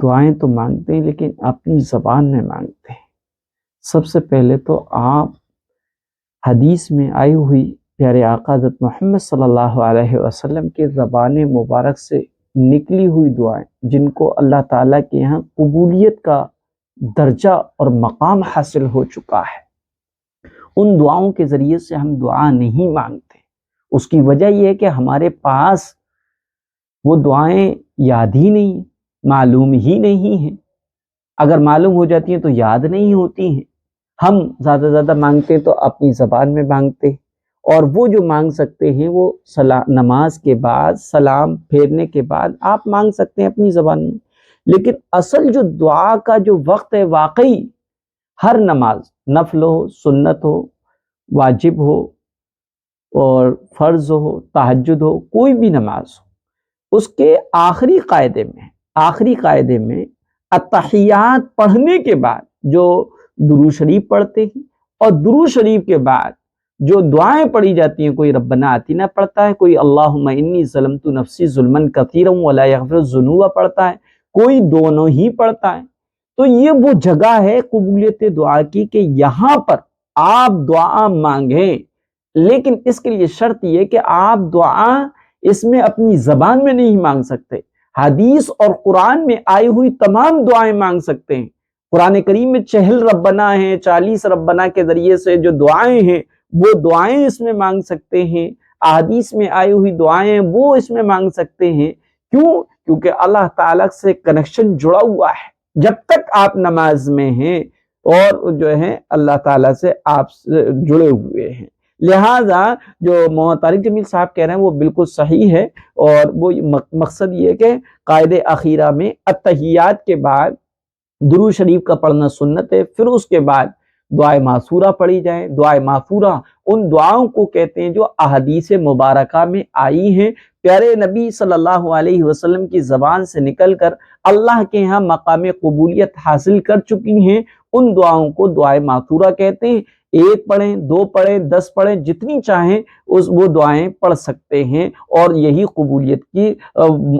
دعائیں تو مانگتے ہیں لیکن اپنی زبان میں مانگتے ہیں۔ سب سے پہلے تو آپ حدیث میں آئی ہوئی پیارے آقا حضرت محمد صلی اللہ علیہ وسلم کے زبان مبارک سے نکلی ہوئی دعائیں جن کو اللہ تعالیٰ کے یہاں قبولیت کا درجہ اور مقام حاصل ہو چکا ہے، ان دعاؤں کے ذریعے سے ہم دعا نہیں مانگتے۔ اس کی وجہ یہ ہے کہ ہمارے پاس وہ دعائیں یاد ہی نہیں ہیں، معلوم ہی نہیں ہیں۔ اگر معلوم ہو جاتی ہیں تو یاد نہیں ہوتی ہیں۔ ہم زیادہ سے زیادہ مانگتے ہیں تو اپنی زبان میں مانگتے ہیں، اور وہ جو مانگ سکتے ہیں وہ نماز کے بعد سلام پھیرنے کے بعد آپ مانگ سکتے ہیں اپنی زبان میں۔ لیکن اصل جو دعا کا جو وقت ہے واقعی ہر نماز، نفل ہو، سنت ہو، واجب ہو اور فرض ہو، تہجد ہو، کوئی بھی نماز ہو، اس کے آخری قاعدے میں اتحیات پڑھنے کے بعد جو درود شریف پڑھتے ہیں، اور درود شریف کے بعد جو دعائیں پڑھی جاتی ہیں، کوئی ربنا آتینا پڑھتا ہے، کوئی اللہم انی ظلمت نفسی ظلما کثیرا ولا یغفر الذنوب پڑھتا ہے، کوئی دونوں ہی پڑھتا ہے۔ تو یہ وہ جگہ ہے قبولیت دعا کی کہ یہاں پر آپ دعا مانگیں، لیکن اس کے لیے شرط یہ کہ آپ دعا اس میں اپنی زبان میں نہیں مانگ سکتے۔ حدیث اور قرآن میں آئی ہوئی تمام دعائیں مانگ سکتے ہیں۔ قرآن کریم میں 40 ربنا ہیں، 40 ربنا کے ذریعے سے جو دعائیں ہیں وہ دعائیں اس میں مانگ سکتے ہیں۔ احادیث میں آئی ہوئی دعائیں وہ اس میں مانگ سکتے ہیں۔ کیوں؟ کیونکہ اللہ تعالیٰ سے کنیکشن جڑا ہوا ہے۔ جب تک آپ نماز میں ہیں اور جو ہے اللہ تعالیٰ سے آپ جڑے ہوئے ہیں، لہٰذا جو طارق جمیل صاحب کہہ رہے ہیں وہ بالکل صحیح ہے، اور وہ مقصد یہ ہے کہ قاعدے اخیرہ میں اتحیات کے بعد درود شریف کا پڑھنا سنت ہے، پھر اس کے بعد دعائے معصورہ پڑھی جائے۔ دعائے معصورہ ان دعاؤں کو کہتے ہیں جو احادیث مبارکہ میں آئی ہیں، پیارے نبی صلی اللہ علیہ وسلم کی زبان سے نکل کر اللہ کے ہاں مقام قبولیت حاصل کر چکی ہیں۔ ان دعاؤں کو دعائے معصورہ کہتے ہیں۔ 1 پڑھیں، 2 پڑھیں، 10 پڑھیں، جتنی چاہیں وہ دعائیں پڑھ سکتے ہیں، اور یہی قبولیت کی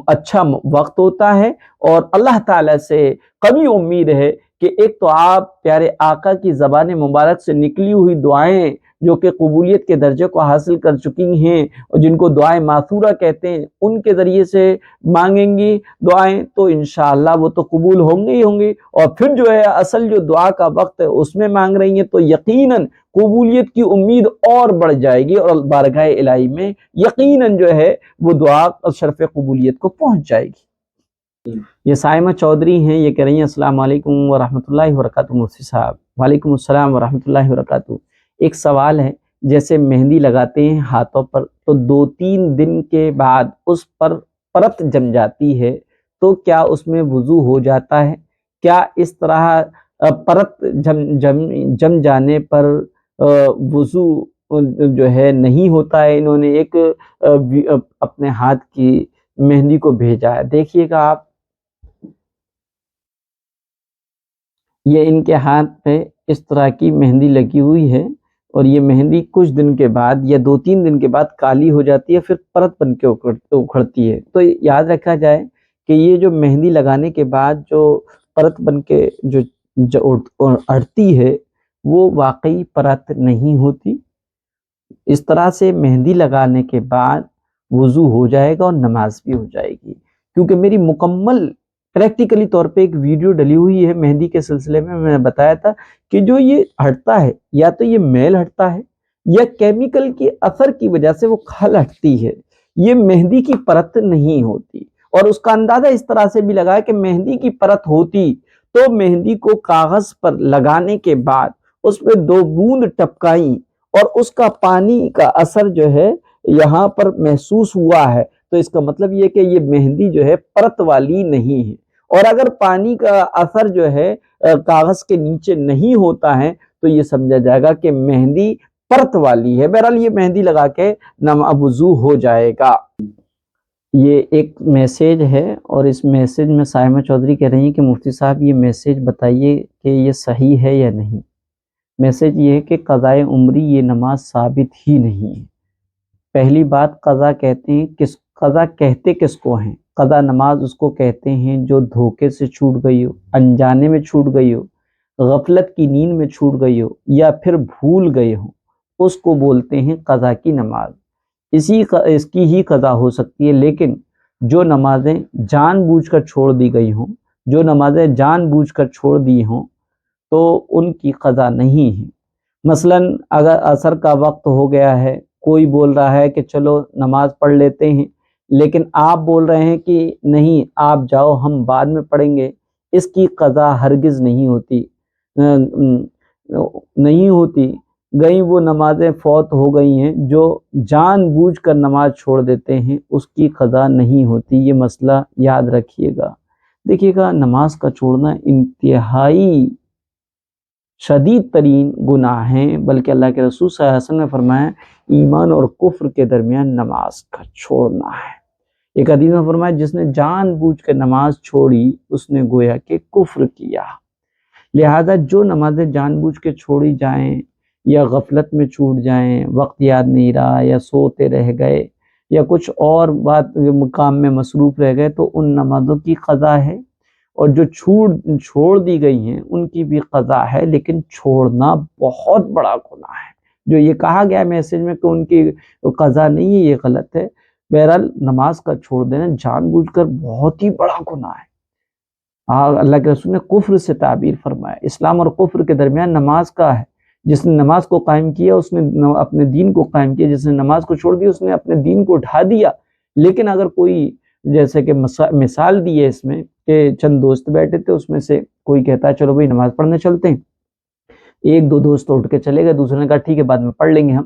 اچھا وقت ہوتا ہے۔ اور اللہ تعالیٰ سے قوی امید ہے کہ ایک تو آپ پیارے آقا کی زبان مبارک سے نکلی ہوئی دعائیں جو کہ قبولیت کے درجے کو حاصل کر چکی ہیں اور جن کو دعائیں ماثورہ کہتے ہیں، ان کے ذریعے سے مانگیں گی دعائیں تو انشاءاللہ وہ تو قبول ہوں گی ہی ہوں گی، اور پھر جو ہے اصل جو دعا کا وقت ہے اس میں مانگ رہی ہیں تو یقیناً قبولیت کی امید اور بڑھ جائے گی اور بارگاہ الہی میں یقیناً جو ہے وہ دعا شرف قبولیت کو پہنچ جائے گی۔ یہ سائمہ چودھری ہیں، یہ کہہ رہی ہیں السلام علیکم ورحمۃ اللہ وبرکاتہ مفتی صاحب۔ وعلیکم السلام ورحمۃ اللہ وبرکاتہ۔ ایک سوال ہے، جیسے مہندی لگاتے ہیں ہاتھوں پر تو 2-3 دن کے بعد اس پر پرت جم جاتی ہے تو کیا اس میں وضو ہو جاتا ہے؟ کیا اس طرح پرت جم جانے پر وضو جو ہے نہیں ہوتا ہے؟ انہوں نے ایک اپنے ہاتھ کی مہندی کو بھیجا ہے، دیکھیے گا آپ، یہ ان کے ہاتھ پہ اس طرح کی مہندی لگی ہوئی ہے اور یہ مہندی کچھ دن کے بعد یا 2-3 دن کے بعد کالی ہو جاتی ہے، پھر پرت بن کے اکھڑتی ہے۔ تو یاد رکھا جائے کہ یہ جو مہندی لگانے کے بعد جو پرت بن کے جو اڑتی ہے وہ واقعی پرت نہیں ہوتی۔ اس طرح سے مہندی لگانے کے بعد وضو ہو جائے گا اور نماز بھی ہو جائے گی، کیونکہ میری مکمل پریکٹیکلی طور پہ ایک ویڈیو ڈلی ہوئی ہے مہندی کے سلسلے میں نے بتایا تھا کہ جو یہ ہٹتا ہے یا تو یہ میل ہٹتا ہے یا کیمیکل کے اثر کی وجہ سے وہ کھل ہٹتی ہے، یہ مہندی کی پرت نہیں ہوتی۔ اور اس کا اندازہ اس طرح سے بھی لگایا کہ مہندی کی پرت ہوتی تو مہندی کو کاغذ پر لگانے کے بعد اس پہ 2 بوند ٹپکائیں اور اس کا پانی کا اثر جو ہے یہاں پر محسوس ہوا ہے تو اس کا مطلب یہ کہ یہ مہندی جو ہے پرت والی نہیں ہے۔ اور اگر پانی کا اثر جو ہے کاغذ کے نیچے نہیں ہوتا ہے تو یہ سمجھا جائے گا کہ مہندی پرت والی ہے۔ بہرحال یہ مہندی لگا کے وضو ہو جائے گا۔ یہ ایک میسیج ہے اور اس میسیج میں سائمہ چودھری کہہ رہی ہیں کہ مفتی صاحب یہ میسیج بتائیے کہ یہ صحیح ہے یا نہیں۔ میسیج یہ ہے کہ قضاء عمری یہ نماز ثابت ہی نہیں ہے۔ پہلی بات، قضا کہتے ہیں قضا کہتے کس کو ہیں؟ قضا نماز اس کو کہتے ہیں جو دھوکے سے چھوٹ گئی ہو، انجانے میں چھوٹ گئی ہو، غفلت کی نیند میں چھوٹ گئی ہو یا پھر بھول گئے ہو، اس کو بولتے ہیں قضا کی نماز۔ اس کی ہی قضا ہو سکتی ہے، لیکن جو نمازیں جان بوجھ کر چھوڑ دی گئی ہوں، جو نمازیں جان بوجھ کر چھوڑ دی ہوں تو ان کی قضا نہیں ہے۔ مثلاً اگر عصر کا وقت ہو گیا ہے، کوئی بول رہا ہے کہ چلو نماز پڑھ لیتے ہیں، لیکن آپ بول رہے ہیں کہ نہیں آپ جاؤ ہم بعد میں پڑھیں گے، اس کی قضا ہرگز نہیں ہوتی، نہیں ہوتی۔ گئی وہ نمازیں فوت ہو گئی ہیں، جو جان بوجھ کر نماز چھوڑ دیتے ہیں اس کی قضا نہیں ہوتی، یہ مسئلہ یاد رکھیے گا۔ دیکھیے گا، نماز کا چھوڑنا انتہائی شدید ترین گناہ ہیں، بلکہ اللہ کے رسول صلی اللہ علیہ وسلم نے فرمایا ایمان اور کفر کے درمیان نماز کا چھوڑنا ہے۔ ایک حدیث میں فرمایا جس نے جان بوجھ کر نماز چھوڑی اس نے گویا کہ کفر کیا۔ لہذا جو نمازیں جان بوجھ کے چھوڑی جائیں یا غفلت میں چھوٹ جائیں، وقت یاد نہیں رہا یا سوتے رہ گئے یا کچھ اور بات کام میں مصروف رہ گئے تو ان نمازوں کی قضا ہے، اور جو چھوڑ دی گئی ہیں ان کی بھی قضا ہے، لیکن چھوڑنا بہت بڑا گناہ ہے۔ جو یہ کہا گیا میسیج میں کہ ان کی قضا نہیں ہے، یہ غلط ہے۔ بہرحال نماز کا چھوڑ دینا جان بوجھ کر بہت ہی بڑا گناہ ہے۔ اللہ کے رسول نے کفر سے تعبیر فرمایا، اسلام اور کفر کے درمیان نماز کا ہے۔ جس نے نماز کو قائم کیا اس نے اپنے دین کو قائم کیا، جس نے نماز کو چھوڑ دیا اس نے اپنے دین کو اٹھا دیا۔ لیکن اگر کوئی جیسے کہ مثال دی ہے اس میں کہ چند دوست بیٹھے تھے، اس میں سے کوئی کہتا ہے چلو بھائی نماز پڑھنے چلتے ہیں، 1-2 دوست اٹھ کے چلے گئے، دوسرے نے کہا ٹھیک ہے بعد میں پڑھ لیں گے، ہم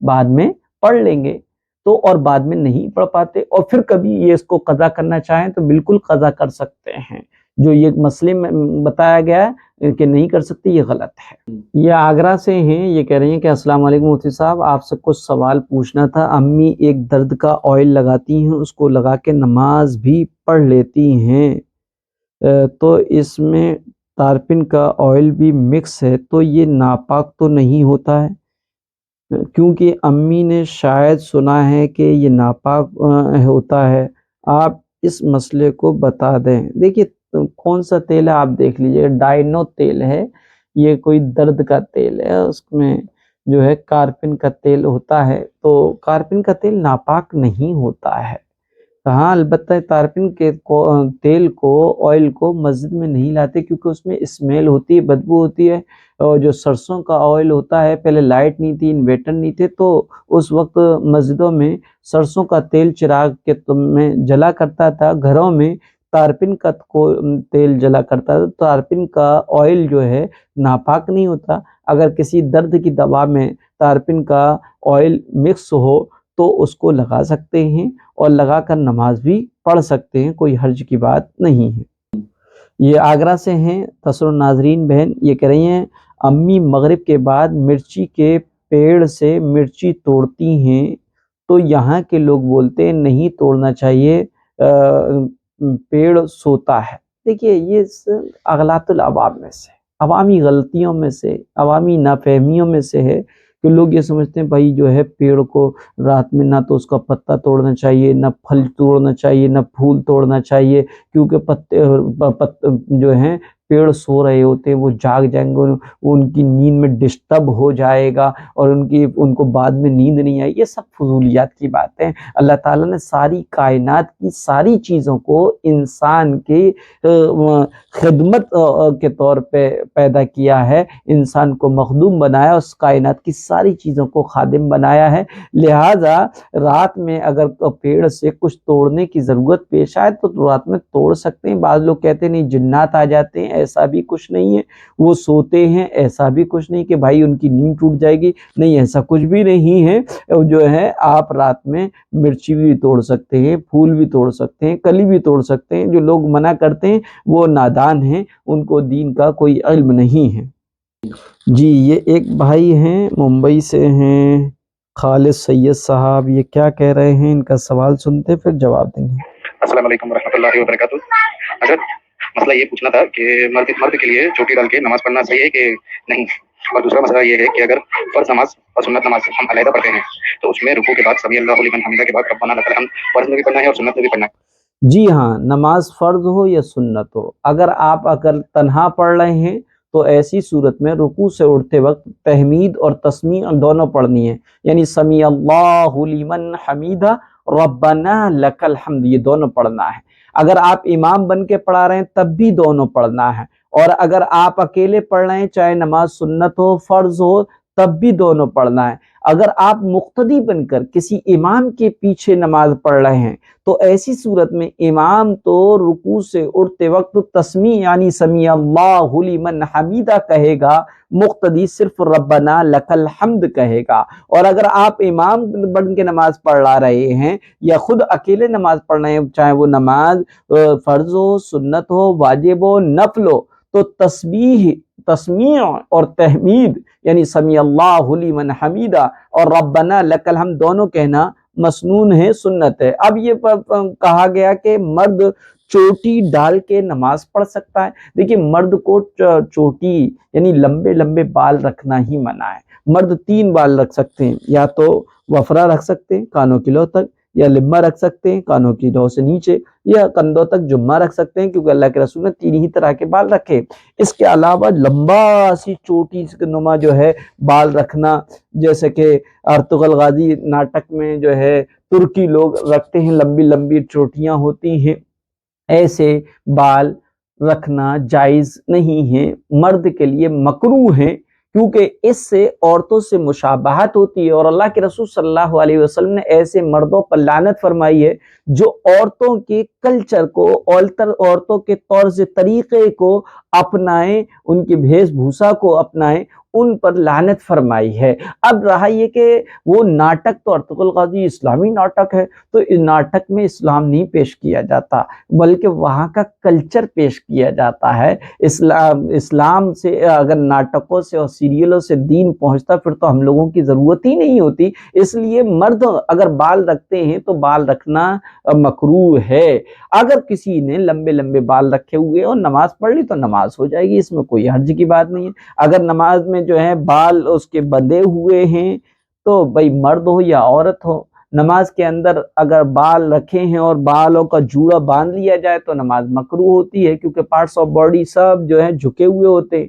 بعد میں پڑھ لیں گے، تو اور بعد میں نہیں پڑھ پاتے اور پھر کبھی یہ اس کو قضا کرنا چاہیں تو بالکل قضا کر سکتے ہیں۔ جو یہ مسئلے میں بتایا گیا ہے کہ نہیں کر سکتے، یہ غلط ہے۔ یہ آگرہ سے ہیں، یہ کہہ رہی ہیں کہ السلام علیکم مفتی صاحب، آپ سے کچھ سوال پوچھنا تھا۔ امی ایک درد کا آئل لگاتی ہیں، اس کو لگا کے نماز بھی پڑھ لیتی ہیں، تو اس میں تارپن کا آئل بھی مکس ہے تو یہ ناپاک تو نہیں ہوتا ہے؟ کیونکہ امی نے شاید سنا ہے کہ یہ ناپاک ہوتا ہے، آپ اس مسئلے کو بتا دیں۔ دیکھیے کون سا تیل ہے آپ دیکھ لیجیے، ڈائنو تیل ہے، یہ کوئی درد کا تیل ہے، اس میں جو ہے کارپن کا تیل ہوتا ہے، تو کارپن کا تیل ناپاک نہیں ہوتا ہے۔ ہاں البتہ تارپن کے تیل کو، آئل کو مسجد میں نہیں لاتے کیونکہ اس میں اسمیل ہوتی ہے، بدبو ہوتی ہے۔ اور جو سرسوں کا آئل ہوتا ہے، پہلے لائٹ نہیں تھی، انویٹر نہیں تھے، تو اس وقت مسجدوں میں سرسوں کا تیل چراغ کے میں جلا کرتا تھا، گھروں میں تارپن کا تیل جلا کرتا تھا۔ تارپن کا آئل جو ہے ناپاک نہیں ہوتا۔ اگر کسی درد کی دوا میں تارپن کا آئل مکس ہو تو اس کو لگا سکتے ہیں اور لگا کر نماز بھی پڑھ سکتے ہیں، کوئی حرج کی بات نہیں ہے۔ یہ آگرہ سے ہیں تسر ناظرین بہن، یہ کہہ رہی ہیں امی مغرب کے بعد مرچی کے پیڑ سے مرچی توڑتی ہیں تو یہاں کے لوگ بولتے ہیں نہیں توڑنا چاہیے، پیڑ سوتا ہے۔ دیکھیے یہ اغلاط العوام میں سے، عوامی غلطیوں میں سے، عوامی نافہمیوں میں سے ہے کہ لوگ یہ سمجھتے ہیں بھائی جو ہے پیڑ کو رات میں نہ تو اس کا پتا توڑنا چاہیے، نہ پھل توڑنا چاہیے، نہ پھول توڑنا چاہیے، کیونکہ پتے جو ہیں پیڑ سو رہے ہوتے ہیں، وہ جاگ جائیں گے، ان کی نیند میں ڈسٹرب ہو جائے گا اور ان کو بعد میں نیند نہیں آئے۔ یہ سب فضولیات کی باتیں۔ اللہ تعالیٰ نے ساری کائنات کی ساری چیزوں کو انسان کی خدمت کے طور پہ پیدا کیا ہے، انسان کو مخدوم بنایا، اس کائنات کی ساری چیزوں کو خادم بنایا ہے۔ لہٰذا رات میں اگر پیڑ سے کچھ توڑنے کی ضرورت پیش آئے تو رات میں توڑ سکتے ہیں۔ بعض لوگ کہتے ہیں نہیں جنات آ جاتے ہیں، ایسا بھی کچھ نہیں ہے، وہ سوتے ہیں، ایسا بھی کچھ نہیں کہ بھائی ان کی نیند ٹوٹ جائے گی، نہیں ایسا کچھ بھی نہیں ہے۔ جو ہے آپ رات میں مرچی بھی توڑ سکتے ہیں، پھول بھی توڑ سکتے ہیں، کلی بھی توڑ سکتے ہیں۔ جو لوگ منع کرتے ہیں وہ نادان ہیں، ان کو دین کا کوئی علم نہیں ہے۔ جی یہ ایک بھائی ہیں ممبئی سے ہیں خالد سید صاحب، یہ کیا کہہ رہے ہیں، ان کا سوال سنتے پھر جواب دیں گے۔ السلام علیکم ورحمۃ اللہ وبرکاتہ۔ حضرت مسئلہ یہ پوچھنا تھا کہ مرد کے لیے چوٹی ڈال کے نماز پڑھنا صحیح ہے کہ نہیں، اور دوسرا مسئلہ یہ ہے کہ اگر فرض نماز اور سنت نماز ہم علیحدہ پڑھتے ہیں تو اس میں رکوع کے بعد سمیع اللہ لمن حمدہ کے بعد ربنا لک الحمد فرض میں بھی پڑھنا ہے اور سنت میں بھی پڑھنا ہے؟ جی ہاں، نماز فرض ہو یا سنت ہو، اگر تنہا پڑھ رہے ہیں تو ایسی صورت میں رکوع سے اٹھتے وقت تحمید اور تسمیع دونوں پڑھنی ہے، یعنی سمیع اللہ لمن حمیدہ ربنا لک الحمد، یہ دونوں پڑھنا ہے۔ اگر آپ امام بن کے پڑھا رہے ہیں تب بھی دونوں پڑھنا ہے، اور اگر آپ اکیلے پڑھ رہے ہیں چاہے نماز سنت ہو فرض ہو تب بھی دونوں پڑھنا ہے۔ اگر آپ مقتدی بن کر کسی امام کے پیچھے نماز پڑھ رہے ہیں تو ایسی صورت میں امام تو رکوع سے اٹھتے وقت تسمیع یعنی سمیع اللہ لمن حمیدہ کہے گا، مقتدی صرف ربنا لک الحمد کہے گا۔ اور اگر آپ امام بن کے نماز پڑھ رہے ہیں یا خود اکیلے نماز پڑھ رہے ہیں، چاہے وہ نماز فرض ہو، سنت ہو، واجب ہو، نفل ہو، تو تسمیع اور تحمید یعنی سمیع اللہ لمن حمیدہ اور ربنا لک الحمد دونوں کہنا مسنون ہے، سنت ہے۔ اب یہ کہا گیا کہ مرد چوٹی ڈال کے نماز پڑھ سکتا ہے۔ دیکھیے مرد کو چوٹی یعنی لمبے لمبے بال رکھنا ہی منع ہے۔ مرد 3 بال رکھ سکتے ہیں، یا تو وفرہ رکھ سکتے ہیں کانوں کی لو تک، یا لمہ رکھ سکتے ہیں کانوں کی لو سے نیچے، یا کندھوں تک جمہ رکھ سکتے ہیں، کیونکہ اللہ کے رسول نے 3 ہی طرح کے بال رکھے۔ اس کے علاوہ لمبا سی چوٹی نما جو ہے بال رکھنا، جیسے کہ ارطغرل غازی ناٹک میں جو ہے ترکی لوگ رکھتے ہیں، لمبی لمبی چوٹیاں ہوتی ہیں، ایسے بال رکھنا جائز نہیں ہے، مرد کے لیے مکروہ ہے، کیونکہ اس سے عورتوں سے مشابہت ہوتی ہے، اور اللہ کے رسول صلی اللہ علیہ وسلم نے ایسے مردوں پر لعنت فرمائی ہے جو عورتوں کے کلچر کو، عورتوں کے طرز طریقے کو اپنائیں، ان کی بھیس بھوسا کو اپنائیں، ان پر لعنت فرمائی ہے۔ اب رہا یہ کہ وہ ناٹک تو ارطغرل غازی اسلامی ناٹک ہے، تو اس ناٹک میں اسلام نہیں پیش کیا جاتا بلکہ وہاں کا کلچر پیش کیا جاتا ہے۔ اسلام سے اگر ناٹکوں سے اور سیریلوں سے دین پہنچتا پھر تو ہم لوگوں کی ضرورت ہی نہیں ہوتی۔ اس لیے مرد اگر بال رکھتے ہیں تو بال رکھنا مکروہ ہے۔ اگر کسی نے لمبے لمبے بال رکھے ہوئے اور نماز پڑھ لی تو نماز ہو جائے گی، اس میں کوئی حرج کی بات نہیں ہے۔ اگر نماز میں جو ہے بال اس کے بندھے ہوئے ہیں تو بھئی مرد ہو یا عورت ہو، نماز کے اندر اگر بال رکھے ہیں اور بالوں کا جوڑا باندھ لیا جائے تو نماز مکروہ ہوتی ہے، کیونکہ پارٹس آف باڈی سب جو ہے جھکے ہوئے ہوتے ہیں،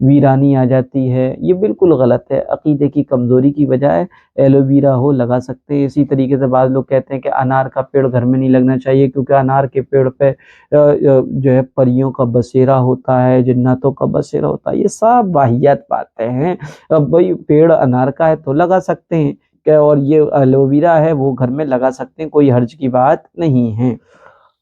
ویرانی آ جاتی ہے، یہ بالکل غلط ہے۔ عقیدے کی کمزوری کی بجائے ایلو ویرا ہو لگا سکتے ہیں۔ اسی طریقے سے بعض لوگ کہتے ہیں کہ انار کا پیڑ گھر میں نہیں لگنا چاہیے کیونکہ انار کے پیڑ پہ جو ہے پریوں کا بسیرا ہوتا ہے، جناتوں کا بسیرا ہوتا ہے۔ یہ سب واہیات باتیں ہیں۔ اب بھائی پیڑ انار کا ہے تو لگا سکتے ہیں کہ، اور یہ ایلو ویرا ہے وہ گھر میں لگا سکتے ہیں، کوئی حرج کی بات نہیں ہے۔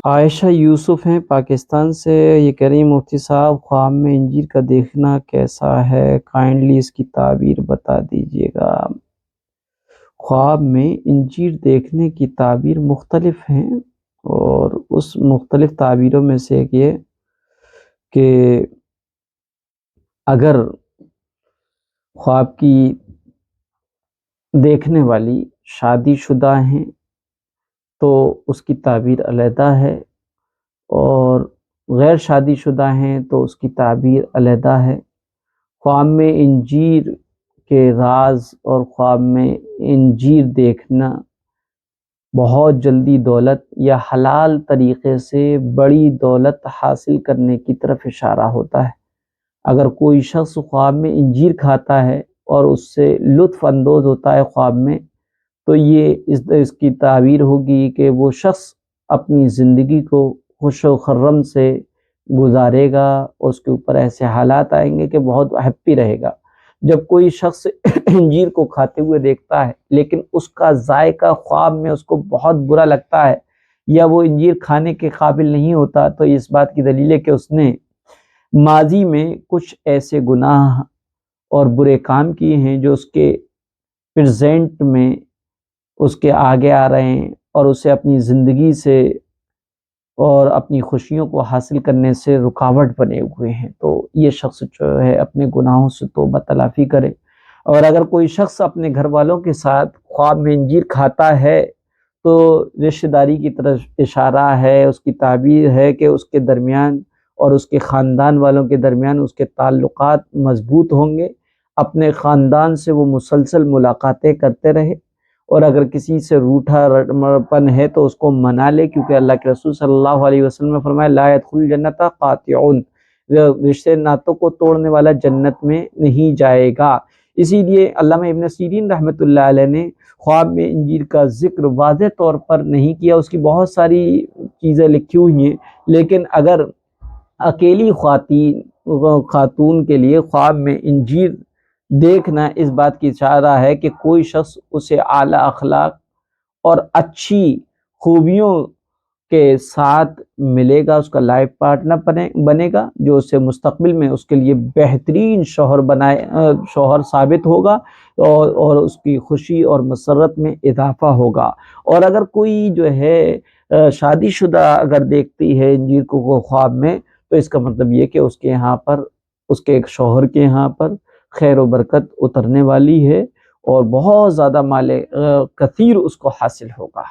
عائشہ یوسف ہیں پاکستان سے، یہ کہہ رہی ہیں مفتی صاحب خواب میں انجیر کا دیکھنا کیسا ہے، کائنڈلی اس کی تعبیر بتا دیجیے گا۔ خواب میں انجیر دیکھنے کی تعبیر مختلف ہیں، اور اس مختلف تعبیروں میں سے ایک یہ کہ اگر خواب کی دیکھنے والی شادی شدہ ہیں تو اس کی تعبیر علیحدہ ہے، اور غیر شادی شدہ ہیں تو اس کی تعبیر علیحدہ ہے۔ خواب میں انجیر کے راز اور خواب میں انجیر دیکھنا بہت جلدی دولت یا حلال طریقے سے بڑی دولت حاصل کرنے کی طرف اشارہ ہوتا ہے۔ اگر کوئی شخص خواب میں انجیر کھاتا ہے اور اس سے لطف اندوز ہوتا ہے خواب میں، تو یہ اس کی تعبیر ہوگی کہ وہ شخص اپنی زندگی کو خوش و خرم سے گزارے گا، اس کے اوپر ایسے حالات آئیں گے کہ بہت ہیپی رہے گا۔ جب کوئی شخص انجیر کو کھاتے ہوئے دیکھتا ہے لیکن اس کا ذائقہ خواب میں اس کو بہت برا لگتا ہے یا وہ انجیر کھانے کے قابل نہیں ہوتا، تو اس بات کی دلیل ہے کہ اس نے ماضی میں کچھ ایسے گناہ اور برے کام کیے ہیں جو اس کے پریزنٹ میں اس کے آگے آ رہے ہیں اور اسے اپنی زندگی سے اور اپنی خوشیوں کو حاصل کرنے سے رکاوٹ بنے ہوئے ہیں۔ تو یہ شخص جو ہے اپنے گناہوں سے توبہ تلافی کرے۔ اور اگر کوئی شخص اپنے گھر والوں کے ساتھ خواب میں انجیر کھاتا ہے تو رشتہ داری کی طرف اشارہ ہے، اس کی تعبیر ہے کہ اس کے درمیان اور اس کے خاندان والوں کے درمیان اس کے تعلقات مضبوط ہوں گے، اپنے خاندان سے وہ مسلسل ملاقاتیں کرتے رہے، اور اگر کسی سے روٹھا پن ہے تو اس کو منا لے، کیونکہ اللہ کے رسول صلی اللہ علیہ وسلم نے فرمایا لا يدخل الجنت قاطعون، رشتے ناتوں کو توڑنے والا جنت میں نہیں جائے گا۔ اسی لیے علامہ ابن سیرین رحمۃ اللہ علیہ نے خواب میں انجیر کا ذکر واضح طور پر نہیں کیا، اس کی بہت ساری چیزیں لکھی ہوئی ہیں، لیکن اگر اکیلی خاتون کے لیے خواب میں انجیر دیکھنا اس بات کی اشارہ ہے کہ کوئی شخص اسے اعلیٰ اخلاق اور اچھی خوبیوں کے ساتھ ملے گا، اس کا لائف پارٹنر بنے گا، جو اسے مستقبل میں اس کے لیے بہترین شوہر ثابت ہوگا، اور اس کی خوشی اور مسرت میں اضافہ ہوگا۔ اور اگر کوئی جو ہے شادی شدہ اگر دیکھتی ہے انجیر کو خواب میں، تو اس کا مطلب یہ کہ اس کے یہاں پر، اس کے ایک شوہر کے یہاں پر خیر و برکت اترنے والی ہے اور بہت زیادہ مال کثیر اس کو حاصل ہوگا۔